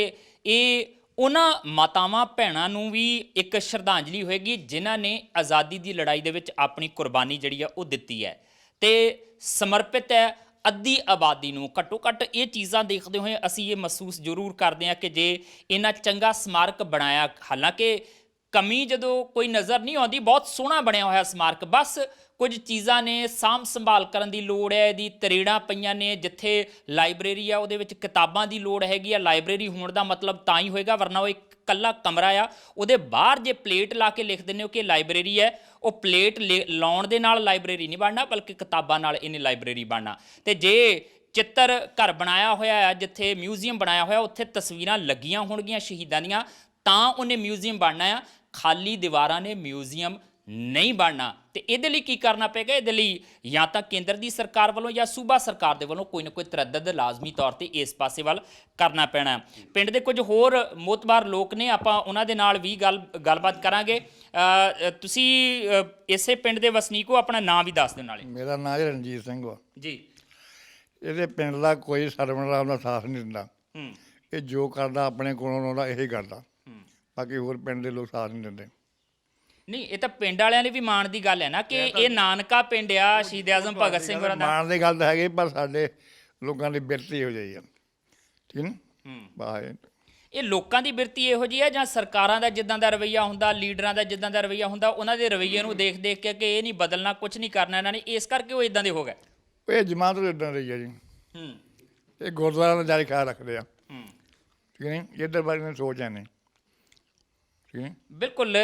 ਇਹ ਉਹਨਾਂ ਮਾਤਾਵਾਂ ਭੈਣਾਂ ਨੂੰ ਵੀ ਇੱਕ ਸ਼ਰਧਾਂਜਲੀ ਹੋਏਗੀ ਜਿਨ੍ਹਾਂ ਨੇ ਆਜ਼ਾਦੀ ਦੀ ਲੜਾਈ ਦੇ ਵਿੱਚ ਆਪਣੀ ਕੁਰਬਾਨੀ ਜਿਹੜੀ ਆ ਉਹ ਦਿੱਤੀ ਹੈ ਤੇ ਸਮਰਪਿਤ ਹੈ ਅੱਧੀ ਆਬਾਦੀ ਨੂੰ। ਘੱਟੋ ਘੱਟ ਇਹ ਚੀਜ਼ਾਂ ਦੇਖਦੇ ਹੋਏ ਅਸੀਂ ਇਹ ਮਹਿਸੂਸ ਜ਼ਰੂਰ ਕਰਦੇ ਹਾਂ ਕਿ ਜੇ ਇੰਨਾ ਚੰਗਾ ਸਮਾਰਕ ਬਣਾਇਆ, ਹਾਲਾਂਕਿ ਕਮੀ ਜਦੋਂ ਕੋਈ ਨਜ਼ਰ ਨਹੀਂ ਆਉਂਦੀ, ਬਹੁਤ ਸੋਹਣਾ ਬਣਿਆ ਹੋਇਆ ਸਮਾਰਕ, ਬਸ ਕੁਝ ਚੀਜ਼ਾਂ ਨੇ ਸਾਂਭ ਸੰਭਾਲ ਕਰਨ ਦੀ ਲੋੜ ਹੈ, ਇਹਦੀ ਤਰੇੜਾਂ ਪਈਆਂ ਨੇ। ਜਿੱਥੇ ਲਾਇਬ੍ਰੇਰੀ ਆ ਉਹਦੇ ਵਿੱਚ ਕਿਤਾਬਾਂ ਦੀ ਲੋੜ ਹੈਗੀ ਆ, ਲਾਇਬ੍ਰੇਰੀ ਹੋਣ ਦਾ ਮਤਲਬ ਤਾਂ ਹੀ ਹੋਏਗਾ, ਵਰਨਾ ਉਹ ਇੱਕ ਇਕੱਲਾ ਕਮਰਾ ਆ, ਉਹਦੇ ਬਾਹਰ ਜੇ ਪਲੇਟ ਲਾ ਕੇ ਲਿਖ ਦਿੰਦੇ ਹੋ ਕਿ ਲਾਇਬ੍ਰੇਰੀ ਹੈ, ਉਹ ਪਲੇਟ ਲਾਉਣ ਦੇ ਨਾਲ ਲਾਇਬ੍ਰੇਰੀ ਨਹੀਂ ਬਣਨਾ, ਬਲਕਿ ਕਿਤਾਬਾਂ ਨਾਲ ਇਹਨੇ ਲਾਇਬ੍ਰੇਰੀ ਬਣਨਾ। ਤੇ ਜੇ ਚਿੱਤਰ ਘਰ ਬਣਾਇਆ ਹੋਇਆ ਆ, ਜਿੱਥੇ ਮਿਊਜ਼ੀਅਮ ਬਣਾਇਆ ਹੋਇਆ, ਉੱਥੇ ਤਸਵੀਰਾਂ ਲੱਗੀਆਂ ਹੋਣਗੀਆਂ ਸ਼ਹੀਦਾਂ ਦੀਆਂ, ਤਾਂ ਉਹਨੇ ਮਿਊਜ਼ੀਅਮ ਬਣਨਾ ਆ। ਖਾਲੀ ਦੀਵਾਰਾਂ ਨੇ ਮਿਊਜ਼ੀਅਮ ਨਹੀਂ ਬਣਨਾ। ਤੇ ਇਹਦੇ ਲਈ ਕੀ ਕਰਨਾ ਪਏਗਾ? ਇਹਦੇ ਲਈ ਜਾਂ ਤਾਂ ਕੇਂਦਰ ਦੀ ਸਰਕਾਰ ਵੱਲੋਂ ਜਾਂ ਸੂਬਾ ਸਰਕਾਰ ਦੇ ਵੱਲੋਂ ਕੋਈ ਨਾ ਕੋਈ ਤਰੱਦਦ ਲਾਜ਼ਮੀ ਤੌਰ ਤੇ ਇਸ ਪਾਸੇ ਵੱਲ ਕਰਨਾ ਪੈਣਾ। ਪਿੰਡ ਦੇ ਕੁਝ ਹੋਰ ਮੋਤਬਾਰ ਲੋਕ ਨੇ, ਆਪਾਂ ਉਹਨਾਂ ਦੇ ਨਾਲ ਵੀ ਗੱਲਬਾਤ ਕਰਾਂਗੇ। ਤੁਸੀਂ ਇਸੇ ਪਿੰਡ ਦੇ ਵਸਨੀਕ ਹੋ, ਆਪਣਾ ਨਾਮ ਵੀ ਦੱਸ ਦਿਓ ਨਾਲੇ। ਮੇਰਾ ਨਾਂ ਜੀ ਰਣਜੀਤ ਸਿੰਘ ਵਾ ਜੀ। ਇਹਦੇ ਪਿੰਡ ਦਾ ਕੋਈ ਸਰਵਣ ਰਾਮ ਦਾ ਸਾਥ ਨਹੀਂ ਦਿੰਦਾ। ਇਹ ਜੋ ਕਰਦਾ ਆਪਣੇ ਕੋਲੋਂ ਆਉਂਦਾ ਇਹੀ ਕਰਦਾ, ਬਾਕੀ ਹੋਰ ਪਿੰਡ ਦੇ ਲੋਕ ਸਾਥ ਨਹੀਂ ਦਿੰਦੇ। ਨਹੀਂ, ਇਹ ਤਾਂ ਪਿੰਡ ਵਾਲਿਆਂ ਲਈ ਵੀ ਮਾਣ ਦੀ ਗੱਲ ਹੈ ਨਾ ਕਿ ਇਹ ਨਾਨਕਾ ਪਿੰਡ ਆ ਸ਼ਹੀਦ ਆਜ਼ਮ ਭਗਤ ਸਿੰਘ ਹੋਰਾਂ ਦਾ। ਮਾਣ ਦੀ ਗੱਲ ਤਾਂ ਹੈਗੀ, ਪਰ ਸਾਡੇ ਲੋਕਾਂ ਦੀ ਬਿਰਤੀ ਹੋ ਜਾਈ ਆ, ਠੀਕ ਨਾ। ਬਾਹਰ ਇਹ ਲੋਕਾਂ ਦੀ ਬਿਰਤੀ ਇਹੋ ਜਿਹੀ ਹੈ ਜਾਂ ਸਰਕਾਰਾਂ ਦਾ ਜਿੱਦਾਂ ਦਾ ਰਵੱਈਆ ਹੁੰਦਾ, ਲੀਡਰਾਂ ਦਾ ਜਿੱਦਾਂ ਦਾ ਰਵੱਈਆ ਹੁੰਦਾ, ਉਹਨਾਂ ਦੇ ਰਵੱਈਏ ਨੂੰ ਦੇਖ ਦੇਖ ਕੇ ਕਿ ਇਹ ਨਹੀਂ ਬਦਲਣਾ, ਕੁਝ ਨਹੀਂ ਕਰਨਾ ਇਹਨਾਂ ਨੇ, ਇਸ ਕਰਕੇ ਉਹ ਇਦਾਂ ਦੇ ਹੋ ਗਏ? ਇਹ ਜਮਾਤ ਇਦਾਂ ਰਹੀ ਆ ਜੀ। ਇਹ ਗੁਰਦੁਆਰਾ ਦਾ ਜਾਰੀ ਖਿਆਲ ਰੱਖਦੇ ਆ, ਠੀਕ ਨਹੀਂ। ਇੱਧਰ ਬਾਰੇ ਨੇ ਸੋਚ ਜਾਂਦੇ, ਠੀਕ ਹੈ। ਬਿਲਕੁਲ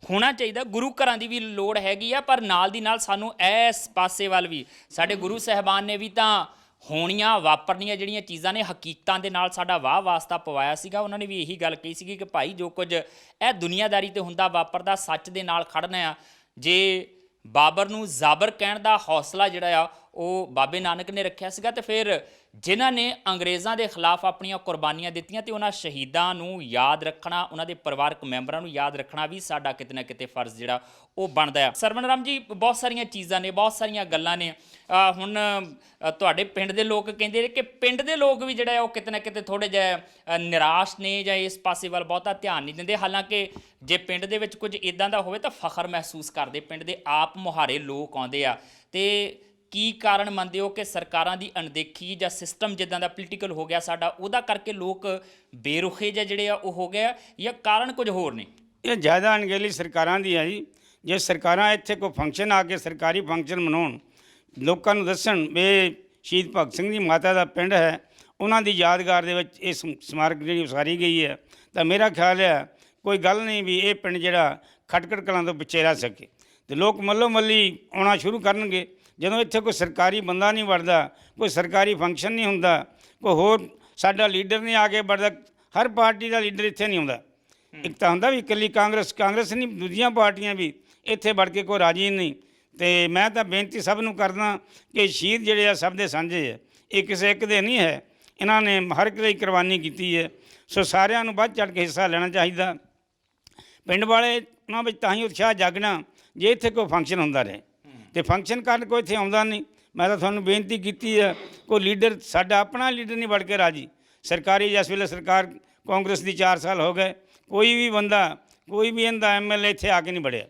ਹੋਣਾ ਚਾਹੀਦਾ, ਗੁਰੂ ਘਰਾਂ ਦੀ ਵੀ ਲੋੜ ਹੈਗੀ ਆ, ਪਰ ਨਾਲ ਦੀ ਨਾਲ ਸਾਨੂੰ ਇਸ ਪਾਸੇ ਵੱਲ ਵੀ ਸਾਡੇ ਗੁਰੂ ਸਾਹਿਬਾਨ ਨੇ ਵੀ ਤਾਂ ਹੋਣੀਆਂ ਵਾਪਰਨੀਆਂ ਜਿਹੜੀਆਂ ਚੀਜ਼ਾਂ ਨੇ ਹਕੀਕਤਾਂ ਦੇ ਨਾਲ ਸਾਡਾ ਵਾਹ ਵਾਸਤਾ ਪਵਾਇਆ ਸੀਗਾ। ਉਹਨਾਂ ਨੇ ਵੀ ਇਹੀ ਗੱਲ ਕਹੀ ਸੀਗੀ ਕਿ ਭਾਈ ਜੋ ਕੁਝ ਇਹ ਦੁਨੀਆਦਾਰੀ ਤੇ ਹੁੰਦਾ ਵਾਪਰਦਾ, ਸੱਚ ਦੇ ਨਾਲ ਖੜਨਾ ਆ। ਜੇ ਬਾਬਰ ਨੂੰ ਜ਼ਾਬਰ ਕਹਿਣ ਦਾ ਹੌਸਲਾ ਜਿਹੜਾ ਆ ਉਹ ਬਾਬੇ ਨਾਨਕ ਨੇ ਰੱਖਿਆ ਸੀਗਾ, ਤੇ ਫਿਰ ਜਿਨ੍ਹਾਂ ਨੇ ਅੰਗਰੇਜ਼ਾਂ ਦੇ ਖਿਲਾਫ ਆਪਣੀਆਂ ਕੁਰਬਾਨੀਆਂ ਦਿੱਤੀਆਂ ਤੇ ਉਹਨਾਂ ਸ਼ਹੀਦਾਂ ਨੂੰ ਯਾਦ ਰੱਖਣਾ, ਉਹਨਾਂ ਦੇ ਪਰਿਵਾਰਕ ਮੈਂਬਰਾਂ ਨੂੰ ਯਾਦ ਰੱਖਣਾ ਵੀ ਸਾਡਾ ਕਿਤੇ ਨਾ ਕਿਤੇ ਫਰਜ਼ ਜਿਹੜਾ ਉਹ ਬਣਦਾ ਆ। ਸਰਵਣ ਰਾਮ ਜੀ, ਬਹੁਤ ਸਾਰੀਆਂ ਚੀਜ਼ਾਂ ਨੇ, ਬਹੁਤ ਸਾਰੀਆਂ ਗੱਲਾਂ ਨੇ। ਹੁਣ ਤੁਹਾਡੇ ਪਿੰਡ ਦੇ ਲੋਕ ਕਹਿੰਦੇ ਨੇ ਕਿ ਪਿੰਡ ਦੇ ਲੋਕ ਵੀ ਜਿਹੜਾ ਉਹ ਕਿਤੇ ਨਾ ਕਿਤੇ ਥੋੜ੍ਹੇ ਜਿਹੇ ਨਿਰਾਸ਼ ਨੇ ਜਾਂ ਇਸ ਪਾਸੇ ਵੱਲ ਬਹੁਤਾ ਧਿਆਨ ਨਹੀਂ ਦਿੰਦੇ। ਹਾਲਾਂਕਿ ਜੇ ਪਿੰਡ ਦੇ ਵਿੱਚ ਕੁਝ ਇੱਦਾਂ ਦਾ ਹੋਵੇ ਤਾਂ ਫਖਰ ਮਹਿਸੂਸ ਕਰਦੇ, ਪਿੰਡ ਦੇ ਆਪ ਮੁਹਾਰੇ ਲੋਕ ਆਉਂਦੇ ਆ। ਤੇ ਕੀ ਕਾਰਨ ਮੰਨਦੇ ਹੋ ਕਿ ਸਰਕਾਰਾਂ ਦੀ ਅਣਦੇਖੀ ਜਾਂ ਸਿਸਟਮ ਜਿੱਦਾਂ ਦਾ ਪੋਲੀਟੀਕਲ ਹੋ ਗਿਆ ਸਾਡਾ, ਉਹਦਾ ਕਰਕੇ ਲੋਕ ਬੇਰੁਖੇ ਜਿਹੇ ਜਿਹੜੇ ਆ ਉਹ ਹੋ ਗਏ ਆ, ਜਾਂ ਕਾਰਨ ਕੁਝ ਹੋਰ ਨੇ? ਇਹ ਜ਼ਿਆਦਾ ਅਣਗਹਿਲੀ ਸਰਕਾਰਾਂ ਦੀ ਹੈ ਜੀ। ਜੇ ਸਰਕਾਰਾਂ ਇੱਥੇ ਕੋਈ ਫੰਕਸ਼ਨ ਆ ਕੇ ਸਰਕਾਰੀ ਫੰਕਸ਼ਨ ਮਨਾਉਣ, ਲੋਕਾਂ ਨੂੰ ਦੱਸਣ ਵੀ ਸ਼ਹੀਦ ਭਗਤ ਸਿੰਘ ਦੀ ਮਾਤਾ ਦਾ ਪਿੰਡ ਹੈ, ਉਹਨਾਂ ਦੀ ਯਾਦਗਾਰ ਦੇ ਵਿੱਚ ਇਹ ਸਮਾਰਕ ਜਿਹੜੀ ਉਸਾਰੀ ਗਈ ਹੈ, ਤਾਂ ਮੇਰਾ ਖਿਆਲ ਹੈ ਕੋਈ ਗੱਲ ਨਹੀਂ ਵੀ ਇਹ ਪਿੰਡ ਜਿਹੜਾ ਖਟਕੜ ਕਲਾਂ ਤੋਂ ਪਿੱਛੇ ਰਹਿ ਸਕੇ, ਅਤੇ ਲੋਕ ਮੱਲੋ ਮੱਲੀ ਆਉਣਾ ਸ਼ੁਰੂ ਕਰਨਗੇ। ਜਦੋਂ ਇੱਥੇ ਕੋਈ ਸਰਕਾਰੀ ਬੰਦਾ ਨਹੀਂ ਵੜਦਾ, ਕੋਈ ਸਰਕਾਰੀ ਫੰਕਸ਼ਨ ਨਹੀਂ ਹੁੰਦਾ, ਕੋਈ ਹੋਰ ਸਾਡਾ ਲੀਡਰ ਨਹੀਂ ਆ ਕੇ ਵੜਦਾ, ਹਰ ਪਾਰਟੀ ਦਾ ਲੀਡਰ ਇੱਥੇ ਨਹੀਂ ਆਉਂਦਾ। ਇੱਕ ਤਾਂ ਹੁੰਦਾ ਵੀ ਇਕੱਲੀ ਕਾਂਗਰਸ ਨਹੀਂ, ਦੂਜੀਆਂ ਪਾਰਟੀਆਂ ਵੀ ਇੱਥੇ ਵੜ ਕੇ ਕੋਈ ਰਾਜੀ ਨਹੀਂ। ਅਤੇ ਮੈਂ ਤਾਂ ਬੇਨਤੀ ਸਭ ਨੂੰ ਕਰਦਾ ਕਿ ਸ਼ਹੀਦ ਜਿਹੜੇ ਆ ਸਭ ਦੇ ਸਾਂਝੇ ਹੈ, ਇਹ ਕਿਸੇ ਇੱਕ ਦੇ ਨਹੀਂ ਹੈ। ਇਹਨਾਂ ਨੇ ਹਰ ਇੱਕ ਲਈ ਕੁਰਬਾਨੀ ਕੀਤੀ ਹੈ, ਸੋ ਸਾਰਿਆਂ ਨੂੰ ਵੱਧ ਚੜ੍ਹ ਕੇ ਹਿੱਸਾ ਲੈਣਾ ਚਾਹੀਦਾ। ਪਿੰਡ ਵਾਲੇ ਉਹਨਾਂ ਵਿੱਚ ਤਾਂ ਹੀ ਉਤਸ਼ਾਹ ਜਾਗਣਾ ਜੇ ਇੱਥੇ ਕੋਈ ਫੰਕਸ਼ਨ ਹੁੰਦਾ ਰਹੇ, ਅਤੇ ਫੰਕਸ਼ਨ ਕਰਨ ਕੋਈ ਇੱਥੇ ਆਉਂਦਾ ਨਹੀਂ। ਮੈਂ ਤਾਂ ਤੁਹਾਨੂੰ ਬੇਨਤੀ ਕੀਤੀ ਹੈ, ਕੋਈ ਲੀਡਰ ਸਾਡਾ ਆਪਣਾ ਲੀਡਰ ਨਹੀਂ ਵੜ ਕੇ ਰਾਜੀ। ਸਰਕਾਰੀ ਜਿਸ ਵੇਲੇ ਸਰਕਾਰ ਕਾਂਗਰਸ ਦੀ 4 ਸਾਲ ਹੋ ਗਏ, ਕੋਈ ਵੀ ਬੰਦਾ, ਕੋਈ ਵੀ ਇਹਦਾ MLA ਇੱਥੇ ਆ ਕੇ ਨਹੀਂ ਵੜਿਆ,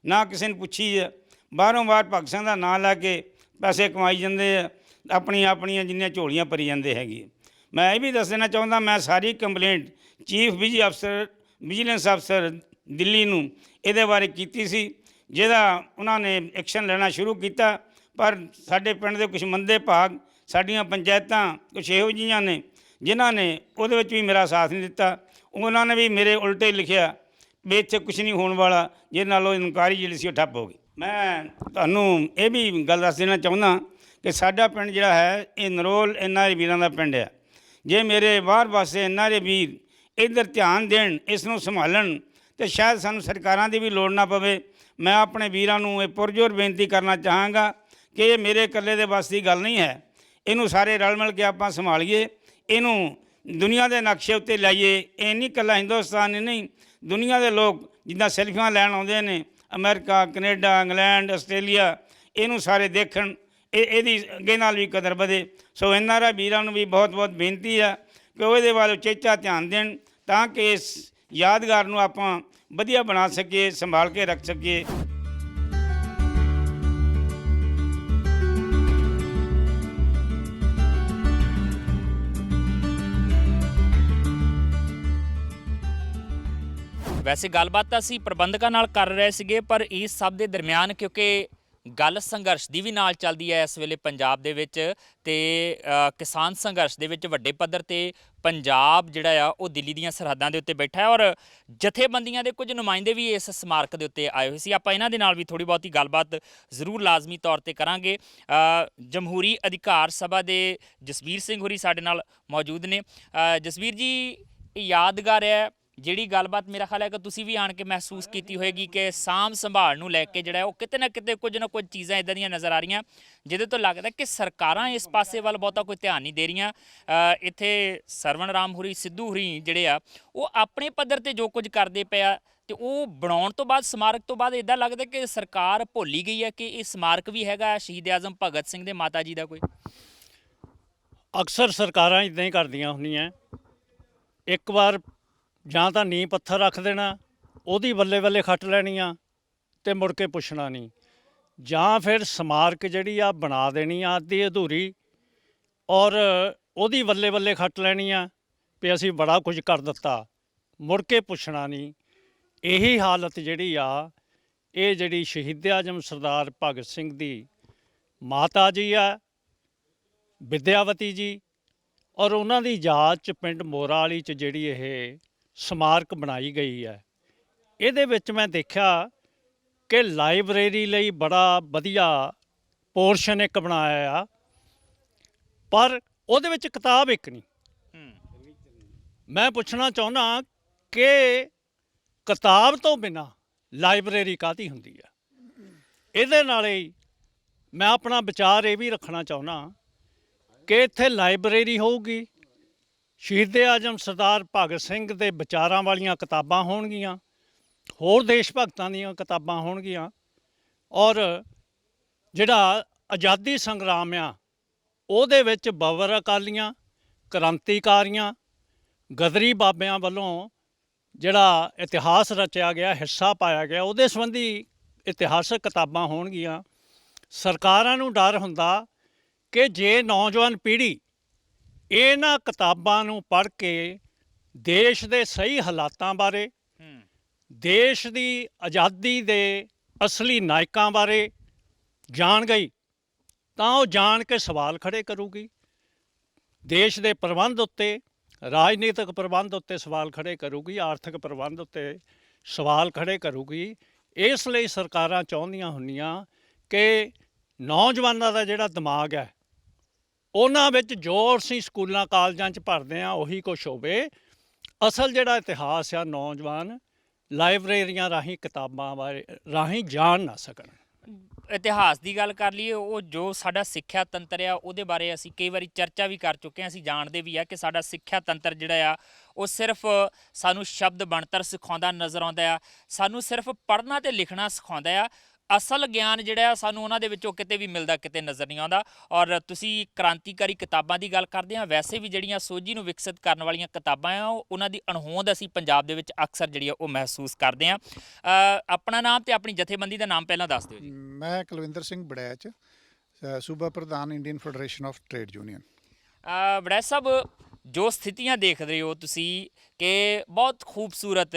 ਨਾ ਕਿਸੇ ਨੇ ਪੁੱਛੀ ਹੈ। ਬਾਹਰੋਂ ਬਾਹਰ ਭਗਤ ਸਿੰਘ ਦਾ ਨਾਂ ਲੈ ਕੇ ਪੈਸੇ ਕਮਾਈ ਜਾਂਦੇ ਆ, ਆਪਣੀਆਂ ਜਿੰਨੀਆਂ ਝੋਲੀਆਂ ਭਰੀ ਜਾਂਦੇ ਹੈਗੇ। ਮੈਂ ਇਹ ਵੀ ਦੱਸ ਦੇਣਾ ਚਾਹੁੰਦਾ, ਮੈਂ ਸਾਰੀ ਕੰਪਲੇਂਟ ਚੀਫ ਵਿਜੀਲੈਂਸ ਅਫਸਰ ਦਿੱਲੀ ਨੂੰ ਇਹਦੇ ਬਾਰੇ ਕੀਤੀ ਸੀ, ਜਿਹਦਾ ਉਹਨਾਂ ਨੇ ਐਕਸ਼ਨ ਲੈਣਾ ਸ਼ੁਰੂ ਕੀਤਾ। ਪਰ ਸਾਡੇ ਪਿੰਡ ਦੇ ਕੁਝ ਮੰਦੇ ਭਾਗ, ਸਾਡੀਆਂ ਪੰਚਾਇਤਾਂ ਕੁਛ ਇਹੋ ਜਿਹੀਆਂ ਨੇ ਜਿਨ੍ਹਾਂ ਨੇ ਉਹਦੇ ਵਿੱਚ ਵੀ ਮੇਰਾ ਸਾਥ ਨਹੀਂ ਦਿੱਤਾ। ਉਹਨਾਂ ਨੇ ਵੀ ਮੇਰੇ ਉਲਟੇ ਲਿਖਿਆ ਵੀ ਇੱਥੇ ਕੁਛ ਨਹੀਂ ਹੋਣ ਵਾਲਾ, ਜਿਹਦੇ ਨਾਲ ਉਹ ਇਨਕੁਆਇਰੀ ਜਿਹੜੀ ਸੀ ਉਹ ਠੱਪ ਹੋ ਗਈ। ਮੈਂ ਤੁਹਾਨੂੰ ਇਹ ਵੀ ਗੱਲ ਦੱਸ ਦੇਣਾ ਚਾਹੁੰਦਾ ਕਿ ਸਾਡਾ ਪਿੰਡ ਜਿਹੜਾ ਹੈ ਇਹ ਨਰੋਲ NRI ਵੀਰਾਂ ਦਾ ਪਿੰਡ ਹੈ। ਜੇ ਮੇਰੇ ਬਾਹਰ ਪਾਸੇ NRI ਵੀਰ ਇੱਧਰ ਧਿਆਨ ਦੇਣ, ਇਸ ਨੂੰ ਸੰਭਾਲਣ, ਤੇ ਸ਼ਾਇਦ ਸਾਨੂੰ ਸਰਕਾਰਾਂ ਦੀ ਵੀ ਲੋੜ ਨਾ ਪਵੇ। ਮੈਂ ਆਪਣੇ ਵੀਰਾਂ ਨੂੰ ਇਹ ਪੁਰਜ਼ੋਰ ਬੇਨਤੀ ਕਰਨਾ ਚਾਹਾਂਗਾ ਕਿ ਇਹ ਮੇਰੇ ਇਕੱਲੇ ਦੇ ਵੱਸ ਦੀ ਗੱਲ ਨਹੀਂ ਹੈ। ਇਹਨੂੰ ਸਾਰੇ ਰਲ ਮਿਲ ਕੇ ਆਪਾਂ ਸੰਭਾਲੀਏ, ਇਹਨੂੰ ਦੁਨੀਆ ਦੇ ਨਕਸ਼ੇ ਉੱਤੇ ਲਾਈਏ। ਇਹ ਨਹੀਂ ਇਕੱਲਾ ਹਿੰਦੁਸਤਾਨ ਹੀ ਨਹੀਂ, ਦੁਨੀਆ ਦੇ ਲੋਕ ਜਿੱਦਾਂ ਸੈਲਫੀਆਂ ਲੈਣ ਆਉਂਦੇ ਨੇ, ਅਮਰੀਕਾ, ਕੈਨੇਡਾ, ਇੰਗਲੈਂਡ, ਆਸਟ੍ਰੇਲੀਆ, ਇਹਨੂੰ ਸਾਰੇ ਦੇਖਣ, ਇਹਦੀ ਅੱਗੇ ਨਾਲ ਵੀ ਕਦਰ ਵਧੇ। ਸੋ NRI ਵੀਰਾਂ ਨੂੰ ਵੀ ਬਹੁਤ ਬਹੁਤ ਬੇਨਤੀ ਆ ਕਿ ਉਹ ਇਹਦੇ ਵੱਲ ਉਚੇਚਾ ਧਿਆਨ ਦੇਣ ਤਾਂ ਕਿ ਇਸ ਯਾਦਗਾਰ ਨੂੰ ਆਪਾਂ ਵਧੀਆ ਬਣਾ ਸਕੀਏ, ਸੰਭਾਲ ਕੇ ਰੱਖ ਸਕੀਏ। ਵੈਸੇ ਗੱਲਬਾਤ ਤਾਂ ਅਸੀਂ ਪ੍ਰਬੰਧਕਾਂ ਨਾਲ ਕਰ ਰਹੇ ਸੀਗੇ, ਪਰ ਇਸ ਸਭ ਦੇ ਦਰਮਿਆਨ ਕਿਉਂਕਿ ਗੱਲ ਸੰਘਰਸ਼ ਦੀ ਵੀ ਨਾਲ ਚੱਲਦੀ ਹੈ ਇਸ ਵੇਲੇ ਪੰਜਾਬ ਦੇ ਵਿੱਚ, ਤੇ ਕਿਸਾਨ ਸੰਘਰਸ਼ ਦੇ ਵਿੱਚ ਵੱਡੇ ਪੱਧਰ ਤੇ ਪੰਜਾਬ ਜਿਹੜਾ ਆ ਉਹ ਦਿੱਲੀ ਦੀਆਂ ਸਰਹੱਦਾਂ ਦੇ ਉੱਤੇ ਬੈਠਾ ਹੈ, ਔਰ ਜਥੇਬੰਦੀਆਂ ਦੇ ਕੁਝ ਨੁਮਾਇੰਦੇ ਵੀ ਇਸ ਸਮਾਰਕ ਦੇ ਉੱਤੇ ਆਏ ਹੋਏ ਸੀ। ਆਪਾਂ ਇਹਨਾਂ ਦੇ ਨਾਲ ਵੀ ਥੋੜ੍ਹੀ ਬਹੁਤੀ ਗੱਲਬਾਤ ਜ਼ਰੂਰ ਲਾਜ਼ਮੀ ਤੌਰ ਤੇ ਕਰਾਂਗੇ। ਜਮਹੂਰੀ ਅਧਿਕਾਰ ਸਭਾ ਦੇ ਜਸਵੀਰ ਸਿੰਘ ਹੋਰੀ ਸਾਡੇ ਨਾਲ ਮੌਜੂਦ ਨੇ। ਜਸਵੀਰ ਜੀ, ਇਹ ਯਾਦਗਾਰ ਹੈ ਜਿਹੜੀ ਗੱਲਬਾਤ ਮੇਰਾ ਖਿਆਲ ਹੈ ਕਿ ਤੁਸੀਂ ਵੀ ਆਣ ਕੇ ਮਹਿਸੂਸ ਕੀਤੀ ਹੋਏਗੀ ਕਿ ਸਾਂਭ ਸੰਭਾਲ ਨੂੰ ਲੈ ਕੇ ਜਿਹੜਾ ਉਹ ਕਿਤੇ ਨਾ ਕਿਤੇ ਕੁਝ ਨਾ ਕੁਝ ਚੀਜ਼ਾਂ ਇੱਦਾਂ ਦੀਆਂ ਨਜ਼ਰ ਆ ਰਹੀਆਂ ਜਿਹਦੇ ਤੋਂ ਲੱਗਦਾ ਕਿ ਸਰਕਾਰਾਂ ਇਸ ਪਾਸੇ ਵੱਲ ਬਹੁਤਾ ਕੋਈ ਧਿਆਨ ਨਹੀਂ ਦੇ ਰਹੀਆਂ। ਇੱਥੇ ਸਰਵਣ ਰਾਮ ਹੋਰੀ, ਸਿੱਧੂ ਹੋਰੀ ਜਿਹੜੇ ਆ ਉਹ ਆਪਣੇ ਪੱਧਰ ਤੇ ਜੋ ਕੁਝ ਕਰਦੇ ਪਿਆ, ਤੇ ਉਹ ਬਣਾਉਣ ਤੋਂ ਬਾਅਦ, ਸਮਾਰਕ ਤੋਂ ਬਾਅਦ ਇੱਦਾਂ ਲੱਗਦਾ ਕਿ ਸਰਕਾਰ ਭੁੱਲ ਹੀ ਗਈ ਹੈ ਕਿ ਇਹ ਸਮਾਰਕ ਵੀ ਹੈਗਾ ਸ਼ਹੀਦ ਆਜ਼ਮ ਭਗਤ ਸਿੰਘ ਦੇ ਮਾਤਾ ਜੀ ਦਾ ਕੋਈ। ਅਕਸਰ ਸਰਕਾਰਾਂ ਇੱਦਾਂ ਹੀ ਕਰਦੀਆਂ ਹੁੰਦੀਆਂ, ਇੱਕ ਵਾਰ ਜਾਂ ਤਾਂ ਨੀਂਹ ਪੱਥਰ ਰੱਖ ਦੇਣਾ, ਉਹਦੀ ਬੱਲੇ ਬੱਲੇ ਖੱਟ ਲੈਣੀ ਆ ਤੇ ਮੁੜ ਕੇ ਪੁੱਛਣਾ ਨਹੀਂ, ਜਾਂ ਫਿਰ ਸਮਾਰਕ ਜਿਹੜੀ ਆ ਬਣਾ ਦੇਣੀ ਆ ਅੱਧੀ ਅਧੂਰੀ ਔਰ ਉਹਦੀ ਬੱਲੇ ਬੱਲੇ ਖੱਟ ਲੈਣੀ ਆ ਵੀ ਅਸੀਂ ਬੜਾ ਕੁਝ ਕਰ ਦਿੱਤਾ, ਮੁੜ ਕੇ ਪੁੱਛਣਾ ਨਹੀਂ। ਇਹੀ ਹਾਲਤ ਜਿਹੜੀ ਆ, ਇਹ ਜਿਹੜੀ ਸ਼ਹੀਦ ਆਜ਼ਮ ਸਰਦਾਰ ਭਗਤ ਸਿੰਘ ਦੀ ਮਾਤਾ ਜੀ ਆ ਵਿਦਿਆਵਤੀ ਜੀ, ਔਰ ਉਹਨਾਂ ਦੀ ਯਾਦ 'ਚ ਪਿੰਡ ਮੋਰਾ ਵਾਲੀ 'ਚ ਜਿਹੜੀ ਇਹ ਸਮਾਰਕ ਬਣਾਈ ਗਈ ਹੈ, ਇਹਦੇ ਵਿੱਚ ਮੈਂ ਦੇਖਿਆ ਕਿ ਲਾਇਬ੍ਰੇਰੀ ਲਈ ਬੜਾ ਵਧੀਆ ਪੋਰਸ਼ਨ ਇੱਕ ਬਣਾਇਆ ਆ, ਪਰ ਉਹਦੇ ਵਿੱਚ ਕਿਤਾਬ ਇੱਕ ਨਹੀਂ। ਮੈਂ ਪੁੱਛਣਾ ਚਾਹੁੰਦਾ ਕਿ ਕਿਤਾਬ ਤੋਂ ਬਿਨਾਂ ਲਾਇਬ੍ਰੇਰੀ ਕਾਹਦੀ ਹੁੰਦੀ ਆ? ਇਹਦੇ ਨਾਲ ਹੀ ਮੈਂ ਆਪਣਾ ਵਿਚਾਰ ਇਹ ਵੀ ਰੱਖਣਾ ਚਾਹੁੰਦਾ ਕਿ ਇੱਥੇ ਲਾਇਬ੍ਰੇਰੀ ਹੋਊਗੀ, ਸ਼ਹੀਦ ਆਜ਼ਮ ਸਰਦਾਰ ਭਗਤ ਸਿੰਘ ਦੇ ਵਿਚਾਰਾਂ ਵਾਲੀਆਂ ਕਿਤਾਬਾਂ ਹੋਣਗੀਆਂ, ਹੋਰ ਦੇਸ਼ ਭਗਤਾਂ ਦੀਆਂ ਕਿਤਾਬਾਂ ਹੋਣਗੀਆਂ, ਔਰ ਜਿਹੜਾ ਆਜ਼ਾਦੀ ਸੰਗਰਾਮ ਆ ਉਹਦੇ ਵਿੱਚ ਬਾਬਰ ਅਕਾਲੀਆਂ, ਕ੍ਰਾਂਤੀਕਾਰੀਆਂ, ਗਦਰੀ ਬਾਬਿਆਂ ਵੱਲੋਂ ਜਿਹੜਾ ਇਤਿਹਾਸ ਰਚਿਆ ਗਿਆ, ਹਿੱਸਾ ਪਾਇਆ ਗਿਆ, ਉਹਦੇ ਸੰਬੰਧੀ ਇਤਿਹਾਸਕ ਕਿਤਾਬਾਂ ਹੋਣਗੀਆਂ। ਸਰਕਾਰਾਂ ਨੂੰ ਡਰ ਹੁੰਦਾ ਕਿ ਜੇ ਨੌਜਵਾਨ ਪੀੜ੍ਹੀ ਇਹਨਾਂ ਕਿਤਾਬਾਂ ਨੂੰ ਪੜ੍ਹ ਕੇ ਦੇਸ਼ ਦੇ ਸਹੀ ਹਾਲਾਤਾਂ ਬਾਰੇ, ਦੇਸ਼ ਦੀ ਆਜ਼ਾਦੀ ਦੇ ਅਸਲੀ ਨਾਇਕਾਂ ਬਾਰੇ ਜਾਣ ਗਈ ਤਾਂ ਉਹ ਜਾਣ ਕੇ ਸਵਾਲ ਖੜੇ ਕਰੂਗੀ, ਦੇਸ਼ ਦੇ ਪ੍ਰਬੰਧ ਉੱਤੇ, ਰਾਜਨੀਤਿਕ ਪ੍ਰਬੰਧ ਉੱਤੇ ਸਵਾਲ ਖੜੇ ਕਰੂਗੀ, ਆਰਥਿਕ ਪ੍ਰਬੰਧ ਉੱਤੇ ਸਵਾਲ ਖੜੇ ਕਰੂਗੀ। ਇਸ ਲਈ ਸਰਕਾਰਾਂ ਚਾਹੁੰਦੀਆਂ ਹੁੰਦੀਆਂ ਕਿ ਨੌਜਵਾਨਾਂ ਦਾ ਜਿਹੜਾ ਦਿਮਾਗ ਹੈ ਉਹਨਾਂ ਵਿੱਚ ਜੋ ਅਸੀਂ ਸਕੂਲਾਂ ਕਾਲਜਾਂ 'ਚ ਭਰਦੇ ਹਾਂ ਉਹੀ ਕੁਛ ਹੋਵੇ। ਅਸਲ ਜਿਹੜਾ ਇਤਿਹਾਸ ਆ ਨੌਜਵਾਨ ਲਾਇਬ੍ਰੇਰੀਆਂ ਰਾਹੀਂ, ਕਿਤਾਬਾਂ ਬਾਰੇ ਰਾਹੀਂ ਜਾਣ ਨਾ ਸਕਣ। ਇਤਿਹਾਸ ਦੀ ਗੱਲ ਕਰ ਲਈਏ, ਉਹ ਜੋ ਸਾਡਾ ਸਿੱਖਿਆ ਤੰਤਰ ਆ ਉਹਦੇ ਬਾਰੇ ਅਸੀਂ ਕਈ ਵਾਰੀ ਚਰਚਾ ਵੀ ਕਰ ਚੁੱਕੇ ਹਾਂ। ਅਸੀਂ ਜਾਣਦੇ ਵੀ ਆ ਕਿ ਸਾਡਾ ਸਿੱਖਿਆ ਤੰਤਰ ਜਿਹੜਾ ਆ ਉਹ ਸਿਰਫ ਸਾਨੂੰ ਸ਼ਬਦ ਬਣਤਰ ਸਿਖਾਉਂਦਾ ਨਜ਼ਰ ਆਉਂਦਾ ਆ, ਸਾਨੂੰ ਸਿਰਫ ਪੜ੍ਹਨਾ ਤੇ ਲਿਖਣਾ ਸਿਖਾਉਂਦਾ ਆ। ਅਸਲ ਗਿਆਨ ਜਿਹੜਾ ਸਾਨੂੰ ਉਹਨਾਂ ਦੇ ਵਿੱਚੋਂ ਕਿਤੇ ਵੀ ਮਿਲਦਾ ਕਿਤੇ ਨਜ਼ਰ ਨਹੀਂ ਆਉਂਦਾ। ਔਰ ਤੁਸੀਂ ਕ੍ਰਾਂਤੀਕਾਰੀ ਕਿਤਾਬਾਂ ਦੀ ਗੱਲ ਕਰਦੇ ਹਾਂ, ਵੈਸੇ ਵੀ ਜਿਹੜੀਆਂ ਸੋਝੀ ਨੂੰ ਵਿਕਸਿਤ ਕਰਨ ਵਾਲੀਆਂ ਕਿਤਾਬਾਂ ਆ ਉਹਨਾਂ ਦੀ ਅਣਹੋਂਦ ਅਸੀਂ ਪੰਜਾਬ ਦੇ ਵਿੱਚ ਅਕਸਰ ਜਿਹੜੀ ਆ ਉਹ ਮਹਿਸੂਸ ਕਰਦੇ ਹਾਂ। ਆਪਣਾ ਨਾਮ ਤੇ ਆਪਣੀ ਜਥੇਬੰਦੀ ਦਾ ਨਾਮ ਪਹਿਲਾਂ ਦੱਸ ਦਿਓ ਜੀ। ਮੈਂ ਕੁਲਵਿੰਦਰ ਸਿੰਘ ਬੜੈਚ, ਸੂਬਾ ਪ੍ਰਧਾਨ Indian federation of trade union. Barech ਸਾਹਿਬ, ਜੋ ਸਥਿਤੀਆਂ ਦੇਖ ਰਹੇ ਹੋ ਤੁਸੀਂ ਕਿ ਬਹੁਤ ਖੂਬਸੂਰਤ,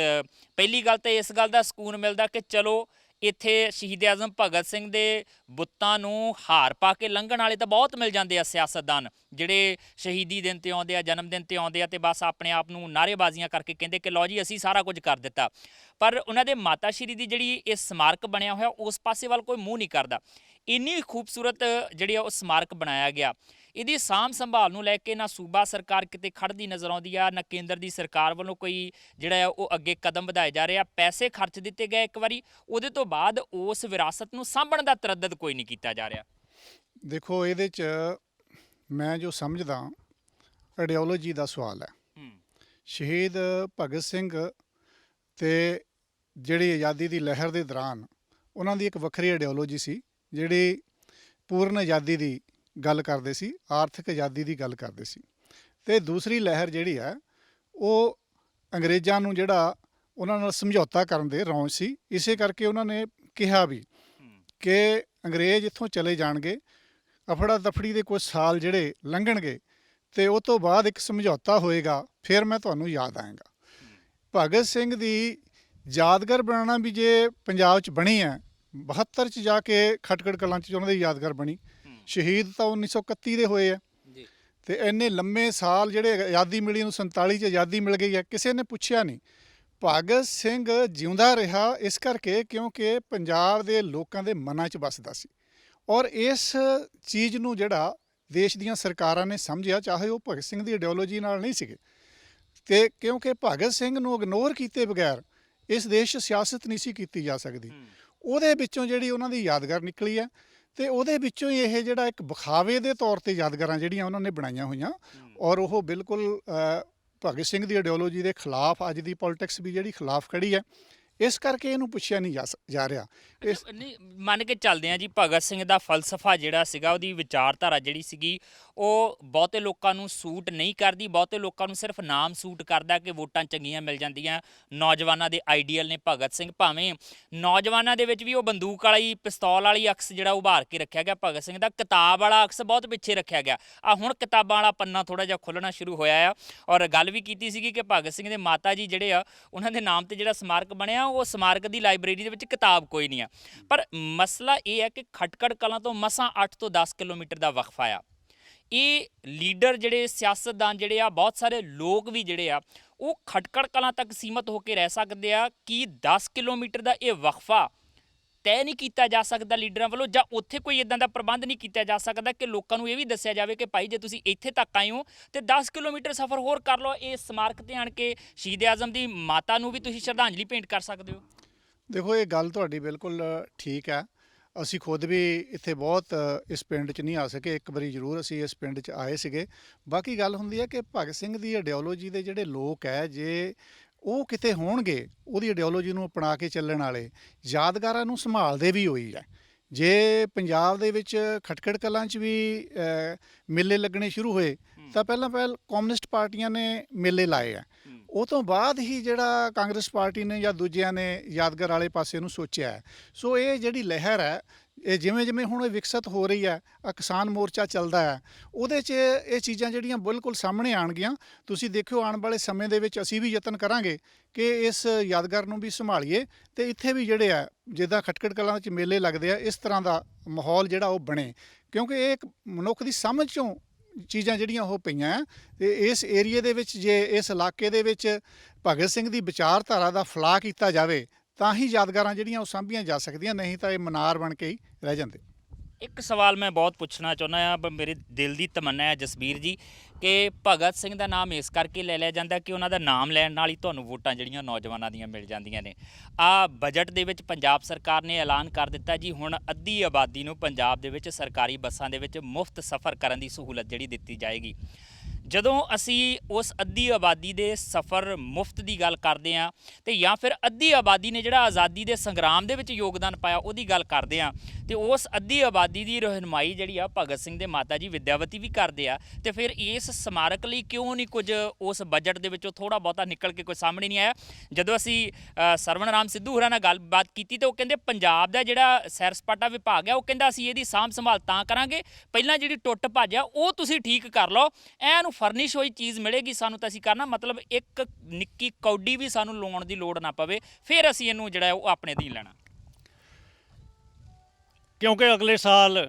ਪਹਿਲੀ ਗੱਲ ਤਾਂ ਇਸ ਗੱਲ ਦਾ ਸਕੂਨ ਮਿਲਦਾ ਕਿ ਚਲੋ ਇੱਥੇ ਸ਼ਹੀਦ ਆਜ਼ਮ ਭਗਤ ਸਿੰਘ ਦੇ ਬੁੱਤਾਂ ਨੂੰ ਹਾਰ ਪਾ ਕੇ ਲੰਘਣ ਵਾਲੇ ਤਾਂ ਬਹੁਤ ਮਿਲ ਜਾਂਦੇ ਆ ਸਿਆਸਤਦਾਨ, ਜਿਹੜੇ ਸ਼ਹੀਦੀ ਦਿਨ 'ਤੇ ਆਉਂਦੇ ਆ, ਜਨਮ ਦਿਨ 'ਤੇ ਆਉਂਦੇ ਆ ਅਤੇ ਬਸ ਆਪਣੇ ਆਪ ਨੂੰ ਨਾਅਰੇਬਾਜ਼ੀਆਂ ਕਰਕੇ ਕਹਿੰਦੇ ਕਿ ਲਓ ਜੀ ਅਸੀਂ ਸਾਰਾ ਕੁਝ ਕਰ ਦਿੱਤਾ। ਪਰ ਉਹਨਾਂ ਦੇ ਮਾਤਾ ਸ਼੍ਰੀ ਦੀ ਜਿਹੜੀ ਇਹ ਸਮਾਰਕ ਬਣਿਆ ਹੋਇਆ ਉਸ ਪਾਸੇ ਵੱਲ ਕੋਈ ਮੂੰਹ ਨਹੀਂ ਕਰਦਾ। ਇੰਨੀ ਖੂਬਸੂਰਤ ਜਿਹੜੀ ਆ ਉਹ ਸਮਾਰਕ ਬਣਾਇਆ ਗਿਆ, ਇਹਦੀ ਸਾਂਭ ਸੰਭਾਲ ਨੂੰ ਲੈ ਕੇ ਨਾ ਸੂਬਾ ਸਰਕਾਰ ਕਿਤੇ ਖੜਦੀ ਨਜ਼ਰ ਆਉਂਦੀ ਆ, ਨਾ ਕੇਂਦਰ ਦੀ ਸਰਕਾਰ ਵੱਲੋਂ ਕੋਈ ਜਿਹੜਾ ਆ ਉਹ ਅੱਗੇ ਕਦਮ ਵਧਾਏ ਜਾ ਰਹੇ ਆ। ਪੈਸੇ ਖਰਚ ਦਿੱਤੇ ਗਏ ਇੱਕ ਵਾਰੀ, ਉਹਦੇ ਤੋਂ ਬਾਅਦ ਉਸ ਵਿਰਾਸਤ ਨੂੰ ਸਾਂਭਣ ਦਾ ਤਰੱਦਦ ਕੋਈ ਨਹੀਂ ਕੀਤਾ ਜਾ ਰਿਹਾ। ਦੇਖੋ ਇਹਦੇ 'ਚ ਮੈਂ ਜੋ ਸਮਝਦਾ ਆਈਡੀਓਲੋਜੀ ਦਾ ਸਵਾਲ ਹੈ। ਸ਼ਹੀਦ ਭਗਤ ਸਿੰਘ ਤੇ ਜਿਹੜੀ ਆਜ਼ਾਦੀ ਦੀ ਲਹਿਰ ਦੇ ਦੌਰਾਨ ਉਹਨਾਂ ਦੀ ਇੱਕ ਵੱਖਰੀ ਆਈਡੀਓਲੋਜੀ ਸੀ, ਜਿਹੜੀ ਪੂਰਨ ਆਜ਼ਾਦੀ ਦੀ ਗੱਲ ਕਰਦੇ ਸੀ, ਆਰਥਿਕ ਆਜ਼ਾਦੀ ਦੀ ਗੱਲ ਕਰਦੇ ਸੀ। ਤੇ ਦੂਸਰੀ ਲਹਿਰ ਜਿਹੜੀ ਹੈ ਉਹ ਅੰਗਰੇਜ਼ਾਂ ਨੂੰ ਜਿਹੜਾ ਉਹਨਾਂ ਨਾਲ ਸਮਝੌਤਾ ਕਰਨ ਦੇ ਰੌਂਚ ਸੀ। ਇਸੇ ਕਰਕੇ ਉਹਨਾਂ ਨੇ ਕਿਹਾ ਵੀ ਕਿ ਅੰਗਰੇਜ਼ ਇੱਥੋਂ ਚਲੇ ਜਾਣਗੇ, ਅਫੜਾ ਦਫੜੀ ਦੇ ਕੁਝ ਸਾਲ ਜਿਹੜੇ ਲੰਘਣਗੇ ਤੇ ਉਹ ਤੋਂ ਬਾਅਦ ਇੱਕ ਸਮਝੌਤਾ ਹੋਏਗਾ, ਫਿਰ ਮੈਂ ਤੁਹਾਨੂੰ ਯਾਦ ਆਏਗਾ। ਭਗਤ ਸਿੰਘ ਦੀ ਯਾਦਗਾਰ ਬਣਾਉਣਾ ਵੀ ਜੇ ਪੰਜਾਬ 'ਚ ਬਣੀ ਹੈ, 72 'ਚ ਜਾ ਕੇ ਖਟਕੜ ਕਲਾਂ 'ਚ ਉਹਨਾਂ ਦੀ ਯਾਦਗਾਰ ਬਣੀ। ਸ਼ਹੀਦ ਤਾਂ 1931 ਦੇ ਹੋਏ ਆ ਤੇ ਇੰਨੇ ਲੰਮੇ ਸਾਲ ਜਿਹੜੇ ਆਜ਼ਾਦੀ ਮਿਲੀ ਨੂੰ 47 'ਚ ਆਜ਼ਾਦੀ ਮਿਲ ਗਈ ਹੈ, ਕਿਸੇ ਨੇ ਪੁੱਛਿਆ ਨਹੀਂ। ਭਗਤ ਸਿੰਘ ਜਿਉਂਦਾ ਰਿਹਾ ਇਸ ਕਰਕੇ ਕਿਉਂਕਿ ਪੰਜਾਬ ਦੇ ਲੋਕਾਂ ਦੇ ਮਨਾਂ 'ਚ ਵੱਸਦਾ ਸੀ ਔਰ ਇਸ ਚੀਜ਼ ਨੂੰ ਜਿਹੜਾ ਦੇਸ਼ ਦੀਆਂ ਸਰਕਾਰਾਂ ਨੇ ਸਮਝਿਆ, ਚਾਹੇ ਉਹ ਭਗਤ ਸਿੰਘ ਦੀ ਆਈਡੀਓਲੋਜੀ ਨਾਲ ਨਹੀਂ ਸੀਗੇ, ਤੇ ਕਿਉਂਕਿ ਭਗਤ ਸਿੰਘ ਨੂੰ ਇਗਨੋਰ ਕੀਤੇ ਬਗੈਰ ਇਸ ਦੇਸ਼ 'ਚ ਸਿਆਸਤ ਨਹੀਂ ਸੀ ਕੀਤੀ ਜਾ ਸਕਦੀ। ਉਹਦੇ ਵਿੱਚੋਂ ਜਿਹੜੀ ਉਹਨਾਂ ਦੀ ਯਾਦਗਾਰ ਨਿਕਲੀ ਹੈ ਤੇ ਉਹਦੇ ਵਿੱਚੋਂ ਹੀ ਇਹ ਜਿਹੜਾ ਇੱਕ ਵਿਖਾਵੇ ਦੇ ਤੌਰ ਤੇ ਯਾਦਗਾਰਾਂ ਜਿਹੜੀਆਂ ਉਹਨਾਂ ਨੇ ਬਣਾਈਆਂ ਹੋਈਆਂ ਔਰ ਉਹ ਬਿਲਕੁਲ ਭਗਤ ਸਿੰਘ ਦੀ ਆਈਡੀਓਲੋਜੀ ਦੇ ਖਿਲਾਫ ਅੱਜ ਦੀ ਪੋਲਿਟਿਕਸ ਵੀ ਜਿਹੜੀ ਖਿਲਾਫ ਖੜੀ ਹੈ, ਇਸ ਕਰਕੇ ਇਹਨੂੰ ਪੁੱਛਿਆ ਨਹੀਂ ਜਾ ਰਿਹਾ। ਇਸ ਨਹੀਂ ਮੰਨ ਕੇ ਚੱਲਦੇ ਆ ਜੀ, ਭਗਤ ਸਿੰਘ ਦਾ ਫਲਸਫਾ ਜਿਹੜਾ ਸੀਗਾ, ਉਹਦੀ ਵਿਚਾਰਧਾਰਾ ਜਿਹੜੀ ਸੀਗੀ ਉਹ ਬਹੁਤੇ ਲੋਕਾਂ ਨੂੰ ਸੂਟ ਨਹੀਂ ਕਰਦੀ। ਬਹੁਤੇ ਲੋਕਾਂ ਨੂੰ ਸਿਰਫ ਨਾਮ ਸੂਟ ਕਰਦਾ ਕਿ ਵੋਟਾਂ ਚੰਗੀਆਂ ਮਿਲ ਜਾਂਦੀਆਂ। ਨੌਜਵਾਨਾਂ ਦੇ ਆਈਡੀਅਲ ਨੇ ਭਗਤ ਸਿੰਘ, ਭਾਵੇਂ ਨੌਜਵਾਨਾਂ ਦੇ ਵਿੱਚ ਵੀ ਉਹ ਬੰਦੂਕ ਵਾਲੀ ਪਿਸਤੌਲ ਵਾਲੀ ਅਕਸ ਜਿਹੜਾ ਉਭਾਰ ਕੇ ਰੱਖਿਆ ਗਿਆ ਭਗਤ ਸਿੰਘ ਦਾ, ਕਿਤਾਬ ਵਾਲਾ ਅਕਸ ਬਹੁਤ ਪਿੱਛੇ ਰੱਖਿਆ ਗਿਆ। ਆ ਹੁਣ ਕਿਤਾਬਾਂ ਵਾਲਾ ਪੰਨਾ ਥੋੜਾ ਜਿਹਾ ਖੁੱਲ੍ਹਣਾ ਸ਼ੁਰੂ ਹੋਇਆ ਆ। ਔਰ ਗੱਲ ਵੀ ਕੀਤੀ ਸੀਗੀ ਕਿ ਭਗਤ ਸਿੰਘ ਦੇ ਮਾਤਾ ਜੀ ਜਿਹੜੇ ਆ ਉਹਨਾਂ ਦੇ ਨਾਮ ਤੇ ਜਿਹੜਾ ਸਮਾਰਕ ਬਣਿਆ, ਉਹ ਸਮਾਰਕ ਦੀ ਲਾਇਬ੍ਰੇਰੀ ਦੇ ਵਿੱਚ ਕਿਤਾਬ ਕੋਈ ਨਹੀਂ ਆ। ਪਰ ਮਸਲਾ ਇਹ ਹੈ ਕਿ ਖਟਕੜ ਕਲਾਂ ਤੋਂ ਮਸਾਂ 8 ਤੋਂ 10 ਕਿਲੋਮੀਟਰ ਦਾ ਵਕਫਾ ਆ। ਇਹ ਲੀਡਰ ਜਿਹੜੇ ਸਿਆਸਤਦਾਨ ਜਿਹੜੇ ਆ, ਬਹੁਤ ਸਾਰੇ ਲੋਕ ਵੀ ਜਿਹੜੇ ਆ ਉਹ ਖਟਕੜ ਕਲਾਂ ਤੱਕ ਸੀਮਤ ਹੋ ਕੇ ਰਹਿ ਸਕਦੇ ਆ। ਕਿ 10 ਕਿਲੋਮੀਟਰ ਦਾ ਇਹ ਵਕਫਾ ਤੈਅ ਨਹੀਂ ਕੀਤਾ ਜਾ ਸਕਦਾ ਲੀਡਰਾਂ ਵੱਲੋਂ, ਜਾਂ ਉੱਥੇ ਕੋਈ ਇਦਾਂ ਦਾ ਪ੍ਰਬੰਧ ਨਹੀਂ ਕੀਤਾ ਜਾ ਸਕਦਾ ਕਿ ਲੋਕਾਂ ਨੂੰ ਇਹ ਵੀ ਦੱਸਿਆ ਜਾਵੇ ਕਿ ਭਾਈ ਜੇ ਤੁਸੀਂ ਇੱਥੇ ਤੱਕ ਆਏ ਹੋ ਤੇ 10 ਕਿਲੋਮੀਟਰ ਸਫ਼ਰ ਹੋਰ ਕਰ ਲਓ, ਇਸ ਸਮਾਰਕ ਤੇ ਆਣ ਕੇ ਸ਼ਹੀਦ ਆਜ਼ਮ ਦੀ ਮਾਤਾ ਨੂੰ ਵੀ ਤੁਸੀਂ ਸ਼ਰਧਾਂਜਲੀ ਭੇਂਟ ਕਰ ਸਕਦੇ ਹੋ। ਦੇਖੋ ਇਹ ਗੱਲ ਤੁਹਾਡੀ ਬਿਲਕੁਲ ਠੀਕ ਹੈ। ਅਸੀਂ ਖੁਦ ਵੀ ਇੱਥੇ ਬਹੁਤ ਇਸ ਪਿੰਡ 'ਚ ਨਹੀਂ ਆ ਸਕੇ, ਇੱਕ ਵਾਰੀ ਜ਼ਰੂਰ ਅਸੀਂ ਇਸ ਪਿੰਡ 'ਚ ਆਏ ਸੀਗੇ। ਬਾਕੀ ਗੱਲ ਹੁੰਦੀ ਹੈ ਕਿ ਭਗਤ ਸਿੰਘ ਦੀ ਆਈਡੀਓਲੋਜੀ ਦੇ ਜਿਹੜੇ ਲੋਕ ਹੈ, ਜੇ ਉਹ ਕਿਤੇ ਹੋਣਗੇ ਉਹਦੀ ਆਈਡੀਓਲੋਜੀ ਨੂੰ ਅਪਣਾ ਕੇ ਚੱਲਣ ਵਾਲੇ, ਯਾਦਗਾਰਾਂ ਨੂੰ ਸੰਭਾਲਦੇ ਵੀ ਹੋਈ ਹੈ। ਜੇ ਪੰਜਾਬ ਦੇ ਵਿੱਚ ਖਟਕੜ ਕਲਾਂ 'ਚ ਵੀ ਮੇਲੇ ਲੱਗਣੇ ਸ਼ੁਰੂ ਹੋਏ ਤਾਂ ਪਹਿਲਾਂ ਕਮਿਊਨਿਸਟ ਪਾਰਟੀਆਂ ਨੇ ਮੇਲੇ ਲਾਏ ਆ, ਉਹ ਤੋਂ ਬਾਅਦ ਹੀ ਜਿਹੜਾ ਕਾਂਗਰਸ ਪਾਰਟੀ ਨੇ ਜਾਂ ਦੂਜਿਆਂ ਨੇ ਯਾਦਗਾਰ ਵਾਲੇ ਪਾਸੇ ਨੂੰ ਸੋਚਿਆ ਹੈ। ਸੋ ਇਹ ਜਿਹੜੀ ਲਹਿਰ ਹੈ, ਇਹ ਜਿਵੇਂ ਜਿਵੇਂ ਹੁਣ ਇਹ ਵਿਕਸਿਤ ਹੋ ਰਹੀ ਹੈ, ਕਿਸਾਨ ਮੋਰਚਾ ਚੱਲਦਾ ਹੈ, ਉਹਦੇ 'ਚ ਇਹ ਚੀਜ਼ਾਂ ਜਿਹੜੀਆਂ ਬਿਲਕੁਲ ਸਾਹਮਣੇ ਆਉਣਗੀਆਂ। ਤੁਸੀਂ ਦੇਖਿਓ ਆਉਣ ਵਾਲੇ ਸਮੇਂ ਦੇ ਵਿੱਚ ਅਸੀਂ ਵੀ ਯਤਨ ਕਰਾਂਗੇ ਕਿ ਇਸ ਯਾਦਗਾਰ ਨੂੰ ਵੀ ਸੰਭਾਲੀਏ ਤੇ ਇੱਥੇ ਵੀ ਜਿਹੜੇ ਆ ਜਿੱਦਾਂ ਖਟਕੜ ਕਲਾਂ 'ਚ ਮੇਲੇ ਲੱਗਦੇ ਆ, ਇਸ ਤਰ੍ਹਾਂ ਦਾ ਮਾਹੌਲ ਜਿਹੜਾ ਉਹ ਬਣੇ, ਕਿਉਂਕਿ ਇਹ ਇੱਕ ਮਨੁੱਖ ਦੀ ਸਮਝ 'ਚੋਂ ਚੀਜ਼ਾਂ ਜਿਹੜੀਆਂ ਉਹ ਪਈਆਂ ਤੇ ਇਸ ਏਰੀਏ ਦੇ ਵਿੱਚ, ਜੇ ਇਸ ਇਲਾਕੇ ਦੇ ਵਿੱਚ ਭਗਤ ਸਿੰਘ ਦੀ ਵਿਚਾਰਧਾਰਾ ਦਾ ਫਲਾਅ ਕੀਤਾ ਜਾਵੇ ਤਾਂ ਹੀ ਯਾਦਗਾਰਾਂ ਜਿਹੜੀਆਂ ਉਹ ਸਾਂਭੀਆਂ ਜਾ ਸਕਦੀਆਂ, ਨਹੀਂ ਤਾਂ ਇਹ ਮਨਾਰ ਬਣ ਕੇ ਹੀ ਰਹਿ ਜਾਂਦੇ। ਇੱਕ ਸਵਾਲ ਮੈਂ ਬਹੁਤ ਪੁੱਛਣਾ ਚਾਹੁੰਦਾ ਆ, ਮੇਰੇ ਦਿਲ ਦੀ ਤਮੰਨਾ ਹੈ ਜਸਬੀਰ ਜੀ, ਕਿ ਭਗਤ ਸਿੰਘ ਦਾ ਨਾਮ ਇਸ ਕਰਕੇ ਲੈ ਲਿਆ ਜਾਂਦਾ ਕਿ ਉਹਨਾਂ ਦਾ ਨਾਮ ਲੈਣ ਨਾਲ ਹੀ ਤੁਹਾਨੂੰ ਵੋਟਾਂ ਜਿਹੜੀਆਂ ਨੌਜਵਾਨਾਂ ਦੀਆਂ ਮਿਲ ਜਾਂਦੀਆਂ ਨੇ। ਆ ਬਜਟ ਦੇ ਵਿੱਚ ਪੰਜਾਬ ਸਰਕਾਰ ਨੇ ਐਲਾਨ ਕਰ ਦਿੱਤਾ ਜੀ, ਹੁਣ ਅੱਧੀ ਆਬਾਦੀ ਨੂੰ ਪੰਜਾਬ ਦੇ ਵਿੱਚ ਸਰਕਾਰੀ ਬੱਸਾਂ ਦੇ ਵਿੱਚ ਮੁਫਤ ਸਫ਼ਰ ਕਰਨ ਦੀ ਸਹੂਲਤ ਜਿਹੜੀ ਦਿੱਤੀ ਜਾਏਗੀ। ਜਦੋਂ ਅਸੀਂ ਉਸ ਅੱਧੀ ਆਬਾਦੀ ਦੇ ਸਫ਼ਰ ਮੁਫਤ ਦੀ ਗੱਲ ਕਰਦੇ ਹਾਂ ਤੇ ਜਾਂ ਫਿਰ ਅੱਧੀ ਆਬਾਦੀ ਨੇ ਜਿਹੜਾ ਆਜ਼ਾਦੀ ਦੇ ਸੰਗਰਾਮ ਦੇ ਵਿੱਚ ਯੋਗਦਾਨ ਪਾਇਆ ਉਹਦੀ ਗੱਲ ਕਰਦੇ ਹਾਂ, ਤੇ ਉਸ ਅੱਧੀ ਆਬਾਦੀ ਦੀ ਰਹਿਨੁਮਾਈ ਜਿਹੜੀ ਆ ਭਗਤ ਸਿੰਘ ਦੇ ਮਾਤਾ ਜੀ ਵਿਦਿਆਵਤੀ ਵੀ ਕਰਦੇ ਆ, ਤੇ ਫਿਰ ਇਸ ਸਮਾਰਕ ਲਈ ਕਿਉਂ ਨਹੀਂ ਕੁਝ ਉਸ ਬਜਟ ਦੇ ਵਿੱਚੋਂ ਥੋੜਾ ਬਹੁਤਾ ਨਿਕਲ ਕੇ ਕੋਈ ਸਾਹਮਣੇ ਨਹੀਂ ਆਇਆ? ਜਦੋਂ ਅਸੀਂ ਸਰਵਣ ਰਾਮ ਸਿੱਧੂ ਹੋਰਾਂ ਨਾਲ ਗੱਲਬਾਤ ਕੀਤੀ ਤਾਂ ਉਹ ਕਹਿੰਦੇ ਪੰਜਾਬ ਦਾ ਜਿਹੜਾ ਸੈਰ ਸਪਾਟਾ ਵਿਭਾਗ ਹੈ ਉਹ ਕਹਿੰਦਾ ਅਸੀਂ ਇਹਦੀ ਸਾਂਭ ਸੰਭਾਲ ਤਾਂ ਕਰਾਂਗੇ, ਪਹਿਲਾਂ ਜਿਹੜੀ ਟੁੱਟ ਭੱਜ ਆ ਉਹ ਤੁਸੀਂ ਠੀਕ ਕਰ ਲਓ, ਐਨੂੰ ਫਰਨਿਸ਼ ਹੋਈ ਚੀਜ਼ ਮਿਲੇਗੀ ਸਾਨੂੰ ਤਾਂ ਅਸੀਂ ਕਰਨਾ, ਮਤਲਬ ਇੱਕ ਨਿੱਕੀ ਕੌਡੀ ਵੀ ਸਾਨੂੰ ਲਾਉਣ ਦੀ ਲੋੜ ਨਾ ਪਵੇ, ਫਿਰ ਅਸੀਂ ਇਹਨੂੰ ਜਿਹੜਾ ਉਹ ਆਪਣੇ ਅਧੀਨ ਲੈਣਾ। ਕਿਉਂਕਿ ਅਗਲੇ ਸਾਲ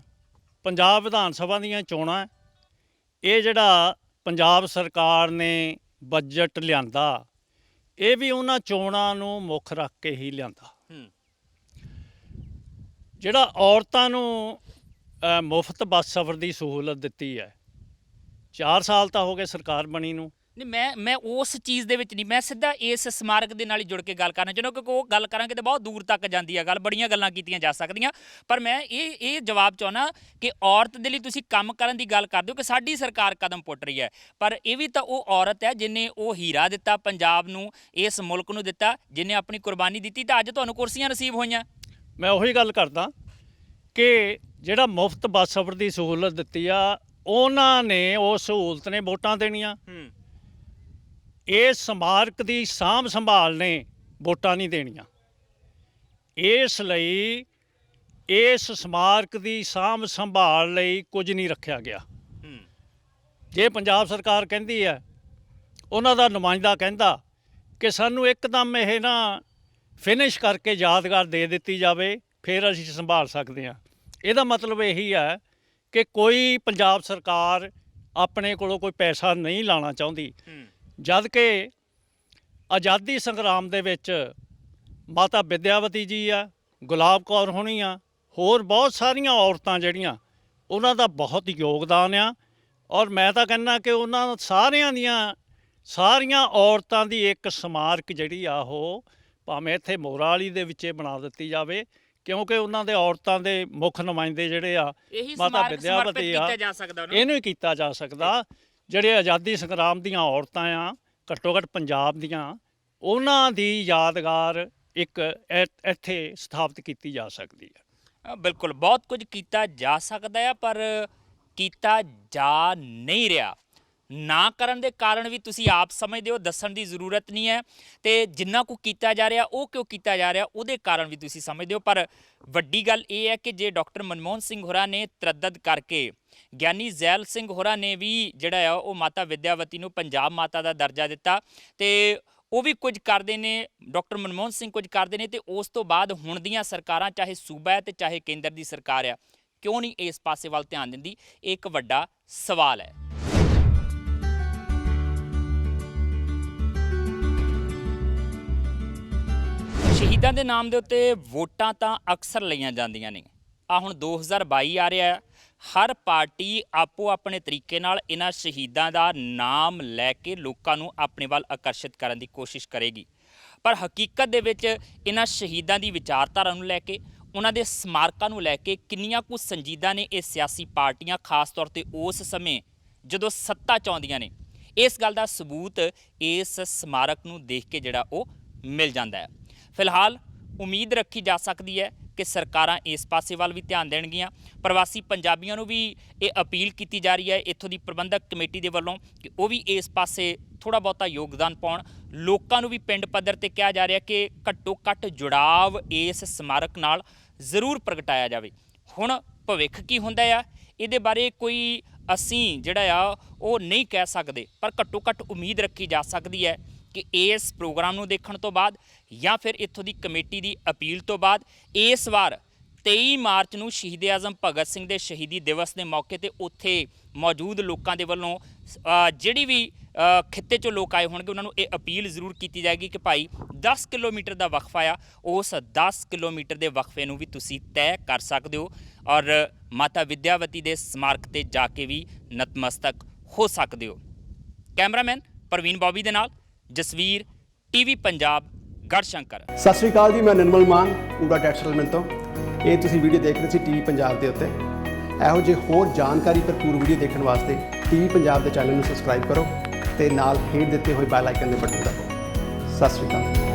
ਪੰਜਾਬ ਵਿਧਾਨ ਸਭਾ ਦੀਆਂ ਚੋਣਾਂ, ਇਹ ਜਿਹੜਾ ਪੰਜਾਬ ਸਰਕਾਰ ਨੇ ਬਜਟ ਲਿਆਂਦਾ ਇਹ ਵੀ ਉਹਨਾਂ ਚੋਣਾਂ ਨੂੰ ਮੁੱਖ ਰੱਖ ਕੇ ਹੀ ਲਿਆਂਦਾ। ਜਿਹੜਾ ਔਰਤਾਂ ਨੂੰ ਮੁਫਤ ਬੱਸ ਸਫ਼ਰ ਦੀ ਸਹੂਲਤ ਦਿੱਤੀ ਹੈ, 4 ਸਾਲ ਤਾਂ ਹੋ ਗਏ ਸਰਕਾਰ ਬਣੀ ਨੂੰ। ਨਹੀਂ, ਮੈਂ ਉਸ ਚੀਜ਼ ਦੇ ਵਿੱਚ ਨਹੀਂ, ਮੈਂ ਸਿੱਧਾ ਇਸ ਸਮਾਰਕ ਦੇ ਨਾਲ ਹੀ ਜੁੜ ਕੇ ਗੱਲ ਕਰਨਾ ਚਾਹੁੰਦਾ, ਕਿਉਂਕਿ ਉਹ ਗੱਲ ਕਰਾਂਗੇ ਤਾਂ ਬਹੁਤ ਦੂਰ ਤੱਕ ਜਾਂਦੀ ਹੈ ਗੱਲ, ਬੜੀਆਂ ਗੱਲਾਂ ਕੀਤੀਆਂ ਜਾ ਸਕਦੀਆਂ। ਪਰ ਮੈਂ ਇਹ ਜਵਾਬ ਚਾਹੁੰਦਾ ਕਿ ਔਰਤ ਦੇ ਲਈ ਤੁਸੀਂ ਕੰਮ ਕਰਨ ਦੀ ਗੱਲ ਕਰਦੇ ਹੋ ਕਿ ਸਾਡੀ ਸਰਕਾਰ ਕਦਮ ਪੁੱਟ ਰਹੀ ਹੈ, ਪਰ ਇਹ ਵੀ ਤਾਂ ਉਹ ਔਰਤ ਹੈ ਜਿਹਨੇ ਉਹ ਹੀਰਾ ਦਿੱਤਾ ਪੰਜਾਬ ਨੂੰ, ਇਸ ਮੁਲਕ ਨੂੰ ਦਿੱਤਾ, ਜਿਹਨੇ ਆਪਣੀ ਕੁਰਬਾਨੀ ਦਿੱਤੀ, ਤਾਂ ਅੱਜ ਤੁਹਾਨੂੰ ਕੁਰਸੀਆਂ ਨਸੀਬ ਹੋਈਆਂ। ਮੈਂ ਉਹੀ ਗੱਲ ਕਰਦਾ ਕਿ ਜਿਹੜਾ ਮੁਫਤ ਬੱਸ ਸਫ਼ਰ ਦੀ ਸਹੂਲਤ ਦਿੱਤੀ ਆ, ਉਹਨਾਂ ਨੇ ਉਹ ਸਹੂਲਤ ਨੇ ਵੋਟਾਂ ਦੇਣੀਆਂ। ਇਸ ਸਮਾਰਕ ਦੀ ਸਾਂਭ ਸੰਭਾਲ ਨੇ ਵੋਟਾਂ ਨਹੀਂ ਦੇਣੀਆਂ। ਇਸ ਲਈ ਇਸ ਸਮਾਰਕ ਦੀ ਸਾਂਭ ਸੰਭਾਲ ਲਈ ਕੁਝ ਨਹੀਂ ਰੱਖਿਆ ਗਿਆ। ਜੇ ਪੰਜਾਬ ਸਰਕਾਰ ਕਹਿੰਦੀ ਹੈ, ਉਹਨਾਂ ਦਾ ਨੁਮਾਇੰਦਾ ਕਹਿੰਦਾ ਕਿ ਸਾਨੂੰ ਇੱਕਦਮ ਇਹ ਨਾ ਫਿਨਿਸ਼ ਕਰਕੇ ਯਾਦਗਾਰ ਦੇ ਦਿੱਤੀ ਜਾਵੇ, ਫਿਰ ਅਸੀਂ ਸੰਭਾਲ ਸਕਦੇ ਹਾਂ। ਇਹਦਾ ਮਤਲਬ ਇਹੀ ਹੈ ਕਿ ਕੋਈ ਪੰਜਾਬ ਸਰਕਾਰ ਆਪਣੇ ਕੋਲੋਂ ਕੋਈ ਪੈਸਾ ਨਹੀਂ ਲਾਉਣਾ ਚਾਹੁੰਦੀ, ਜਦ ਕਿ ਆਜ਼ਾਦੀ ਸੰਗਰਾਮ ਦੇ ਵਿੱਚ ਮਾਤਾ ਵਿਦਿਆਵਤੀ ਜੀ ਆ, ਗੁਲਾਬ ਕੌਰ ਹੋਣੀ ਆ, ਹੋਰ ਬਹੁਤ ਸਾਰੀਆਂ ਔਰਤਾਂ ਜਿਹੜੀਆਂ, ਉਹਨਾਂ ਦਾ ਬਹੁਤ ਯੋਗਦਾਨ ਆ। ਔਰ ਮੈਂ ਤਾਂ ਕਹਿੰਦਾ ਕਿ ਉਹਨਾਂ ਸਾਰੀਆਂ ਔਰਤਾਂ ਦੀ ਇੱਕ ਸਮਾਰਕ ਜਿਹੜੀ ਆ ਉਹ ਭਾਵੇਂ ਇੱਥੇ ਮੋਰਾ ਵਾਲੀ ਦੇ ਵਿੱਚੇ ਬਣਾ ਦਿੱਤੀ ਜਾਵੇ, ਕਿਉਂਕਿ ਉਹਨਾਂ ਦੇ ਔਰਤਾਂ ਦੇ ਮੁੱਖ ਨੁਮਾਇੰਦੇ ਜਿਹੜੇ ਆ ਮਾਤਾ ਵਿਦਿਆਵਤੀ ਆ, ਇਹਨੂੰ ਹੀ ਕੀਤਾ ਜਾ ਸਕਦਾ। ਜਿਹੜੇ ਆਜ਼ਾਦੀ ਸੰਗਰਾਮ ਦੀਆਂ ਔਰਤਾਂ ਆ, ਘੱਟੋ ਘੱਟ ਪੰਜਾਬ ਦੀਆਂ, ਉਹਨਾਂ ਦੀ ਯਾਦਗਾਰ ਇੱਕ ਇੱਥੇ ਸਥਾਪਿਤ ਕੀਤੀ ਜਾ ਸਕਦੀ ਹੈ। ਬਿਲਕੁਲ, ਬਹੁਤ ਕੁਝ ਕੀਤਾ ਜਾ ਸਕਦਾ ਹੈ, ਪਰ ਕੀਤਾ ਜਾ ਨਹੀਂ ਰਿਹਾ। ਨਾ ਕਰਨ ਦੇ ਕਾਰਨ ਵੀ ਤੁਸੀਂ ਆਪ ਸਮਝਦੇ ਹੋ, ਦੱਸਣ ਦੀ ਜ਼ਰੂਰਤ ਨਹੀਂ ਹੈ, ਤੇ ਜਿੰਨਾ ਕੁ ਕੀਤਾ ਜਾ ਰਿਹਾ ਉਹ ਕਿਉਂ ਕੀਤਾ ਜਾ ਰਿਹਾ ਉਹਦੇ ਕਾਰਨ ਵੀ ਤੁਸੀਂ ਸਮਝਦੇ ਹੋ। ਪਰ ਵੱਡੀ ਗੱਲ ਇਹ ਹੈ ਕਿ ਜੇ ਡਾਕਟਰ ਮਨਮੋਹਨ ਸਿੰਘ ਹੋਰਾਂ ਨੇ ਤਰੱਦਦ ਕਰਕੇ, ਗਿਆਨੀ ਜ਼ੈਲ ਸਿੰਘ ਹੋਰਾਂ ਨੇ ਵੀ ਜਿਹੜਾ ਆ ਉਹ ਮਾਤਾ ਵਿਦਿਆਵਤੀ ਨੂੰ ਪੰਜਾਬ ਮਾਤਾ ਦਾ ਦਰਜਾ ਦਿੱਤਾ, ਤੇ ਉਹ ਵੀ ਕੁਝ ਕਰਦੇ ਨੇ, ਡਾਕਟਰ ਮਨਮੋਹਨ ਸਿੰਘ ਕੁਝ ਕਰਦੇ ਨੇ, ਤੇ ਉਸ ਤੋਂ ਬਾਅਦ ਹੁਣ ਦੀਆਂ ਸਰਕਾਰਾਂ, ਚਾਹੇ ਸੂਬਾ ਹੈ ਤੇ ਚਾਹੇ ਕੇਂਦਰ ਦੀ ਸਰਕਾਰ ਆ, ਕਿਉਂ ਨਹੀਂ ਇਸ ਪਾਸੇ ਵੱਲ ਧਿਆਨ ਦਿੰਦੀ? ਇਹ ਇੱਕ ਵੱਡਾ ਸਵਾਲ ਹੈ। ਸ਼ਹੀਦਾਂ ਦੇ ਨਾਮ ਦੇ ਉੱਤੇ ਵੋਟਾਂ ਤਾਂ ਅਕਸਰ ਲਈਆਂ ਜਾਂਦੀਆਂ ਨੇ। ਆ ਹੁਣ 2022 ਆ ਰਿਹਾ, ਹਰ ਪਾਰਟੀ ਆਪੋ ਆਪਣੇ ਤਰੀਕੇ ਨਾਲ ਇਹਨਾਂ ਸ਼ਹੀਦਾਂ ਦਾ ਨਾਮ ਲੈ ਕੇ ਲੋਕਾਂ ਨੂੰ ਆਪਣੇ ਵੱਲ ਆਕਰਸ਼ਿਤ ਕਰਨ ਦੀ ਕੋਸ਼ਿਸ਼ ਕਰੇਗੀ, ਪਰ ਹਕੀਕਤ ਦੇ ਵਿੱਚ ਇਹਨਾਂ ਸ਼ਹੀਦਾਂ ਦੀ ਵਿਚਾਰਧਾਰਾ ਨੂੰ ਲੈ ਕੇ, ਉਹਨਾਂ ਦੇ ਸਮਾਰਕਾਂ ਨੂੰ ਲੈ ਕੇ ਕਿੰਨੀਆਂ ਕੁ ਸੰਜੀਦਾ ਨੇ ਇਹ ਸਿਆਸੀ ਪਾਰਟੀਆਂ, ਖਾਸ ਤੌਰ ਤੇ ਉਸ ਸਮੇਂ ਜਦੋਂ ਸੱਤਾ ਚਾਹੁੰਦੀਆਂ ਨੇ? ਇਸ ਗੱਲ ਦਾ ਸਬੂਤ ਇਸ ਸਮਾਰਕ ਨੂੰ ਦੇਖ ਕੇ ਜਿਹੜਾ ਉਹ ਮਿਲ ਜਾਂਦਾ ਹੈ। ਫਿਲਹਾਲ ਉਮੀਦ ਰੱਖੀ ਜਾ ਸਕਦੀ ਹੈ ਕਿ ਸਰਕਾਰਾਂ ਇਸ ਪਾਸੇ ਵੱਲ ਵੀ ਧਿਆਨ ਦੇਣਗੀਆਂ। ਪ੍ਰਵਾਸੀ ਪੰਜਾਬੀਆਂ ਨੂੰ ਵੀ ਇਹ ਅਪੀਲ ਕੀਤੀ ਜਾ ਰਹੀ ਹੈ ਇੱਥੋਂ ਦੀ ਪ੍ਰਬੰਧਕ ਕਮੇਟੀ ਦੇ ਵੱਲੋਂ ਕਿ ਉਹ ਵੀ ਇਸ ਪਾਸੇ ਥੋੜ੍ਹਾ ਬਹੁਤਾ ਯੋਗਦਾਨ ਪਾਉਣ। ਲੋਕਾਂ ਨੂੰ ਵੀ ਪਿੰਡ ਪੱਧਰ ਤੇ ਕਿਹਾ ਜਾ ਰਿਹਾ ਕਿ ਘੱਟੋ ਘੱਟ ਜੁੜਾਵ ਇਸ ਸਮਾਰਕ ਨਾਲ ਜ਼ਰੂਰ ਪ੍ਰਗਟਾਇਆ ਜਾਵੇ। ਹੁਣ ਭਵਿੱਖ ਕੀ ਹੁੰਦਾ ਆ ਇਹਦੇ ਬਾਰੇ ਕੋਈ ਅਸੀਂ ਜਿਹੜਾ ਆ ਉਹ ਨਹੀਂ ਕਹਿ ਸਕਦੇ, ਪਰ ਘੱਟੋ ਘੱਟ ਉਮੀਦ ਰੱਖੀ ਜਾ ਸਕਦੀ ਹੈ ਕਿ ਇਸ ਪ੍ਰੋਗਰਾਮ ਨੂੰ ਦੇਖਣ ਤੋਂ ਬਾਅਦ ਜਾਂ ਫਿਰ ਇੱਥੋਂ ਦੀ ਕਮੇਟੀ ਦੀ ਅਪੀਲ ਤੋਂ ਬਾਅਦ ਇਸ ਵਾਰ 23 ਮਾਰਚ ਨੂੰ ਸ਼ਹੀਦ ਆਜ਼ਮ ਭਗਤ ਸਿੰਘ ਦੇ ਸ਼ਹੀਦੀ ਦਿਵਸ ਦੇ ਮੌਕੇ ਤੇ ਉੱਥੇ ਮੌਜੂਦ ਲੋਕਾਂ ਦੇ ਵੱਲੋਂ ਜਿਹੜੀ ਵੀ ਖਿੱਤੇ 'ਚੋਂ ਲੋਕ ਆਏ ਹੋਣਗੇ ਉਹਨਾਂ ਨੂੰ ਇਹ ਅਪੀਲ ਜ਼ਰੂਰ ਕੀਤੀ ਜਾਏਗੀ ਕਿ ਭਾਈ 10 ਕਿਲੋਮੀਟਰ ਦਾ ਵਕਫਾ ਆ, ਉਸ 10 ਕਿਲੋਮੀਟਰ ਦੇ ਵਕਫੇ ਨੂੰ ਵੀ ਤੁਸੀਂ ਤੈਅ ਕਰ ਸਕਦੇ ਹੋ ਔਰ ਮਾਤਾ ਵਿਦਿਆਵਤੀ ਦੇ ਸਮਾਰਕ ਤੇ ਜਾ ਕੇ ਵੀ ਨਤਮਸਤਕ ਹੋ ਸਕਦੇ ਹੋ। ਕੈਮਰਾਮੈਨ ਪ੍ਰਵੀਨ ਬੌਬੀ ਦੇ ਨਾਲ ਜਸਵੀਰ, ਟੀਵੀ ਪੰਜਾਬ, ਗੜਸ਼ੰਕਰ। ਸਤਿ ਸ਼੍ਰੀ ਅਕਾਲ ਜੀ, ਮੈਂ ਨਿਰਮਲ ਮਾਨ ਪੂਰਾ ਟੈਕਸ ਸੈਟਲਮੈਂਟ ਤੋਂ। ਇਹ ਤੁਸੀਂ ਵੀਡੀਓ ਦੇਖ ਰਹੇ ਸੀ ਟੀਵੀ ਪੰਜਾਬ ਦੇ ਉੱਤੇ। ਇਹੋ ਜਿਹੇ ਹੋਰ ਜਾਣਕਾਰੀ ਭਰਪੂਰ ਵੀਡੀਓ ਦੇਖਣ ਵਾਸਤੇ ਟੀਵੀ ਪੰਜਾਬ ਦੇ ਚੈਨਲ ਨੂੰ ਸਬਸਕ੍ਰਾਈਬ ਕਰੋ ਤੇ ਨਾਲ ਹੇਠ ਦਿੱਤੇ ਹੋਏ ਬੈਲ ਆਈਕਨ ਦੇ ਬਟਨ ਦਬਾਓ। ਸਤਿ ਸ਼੍ਰੀ ਅਕਾਲ।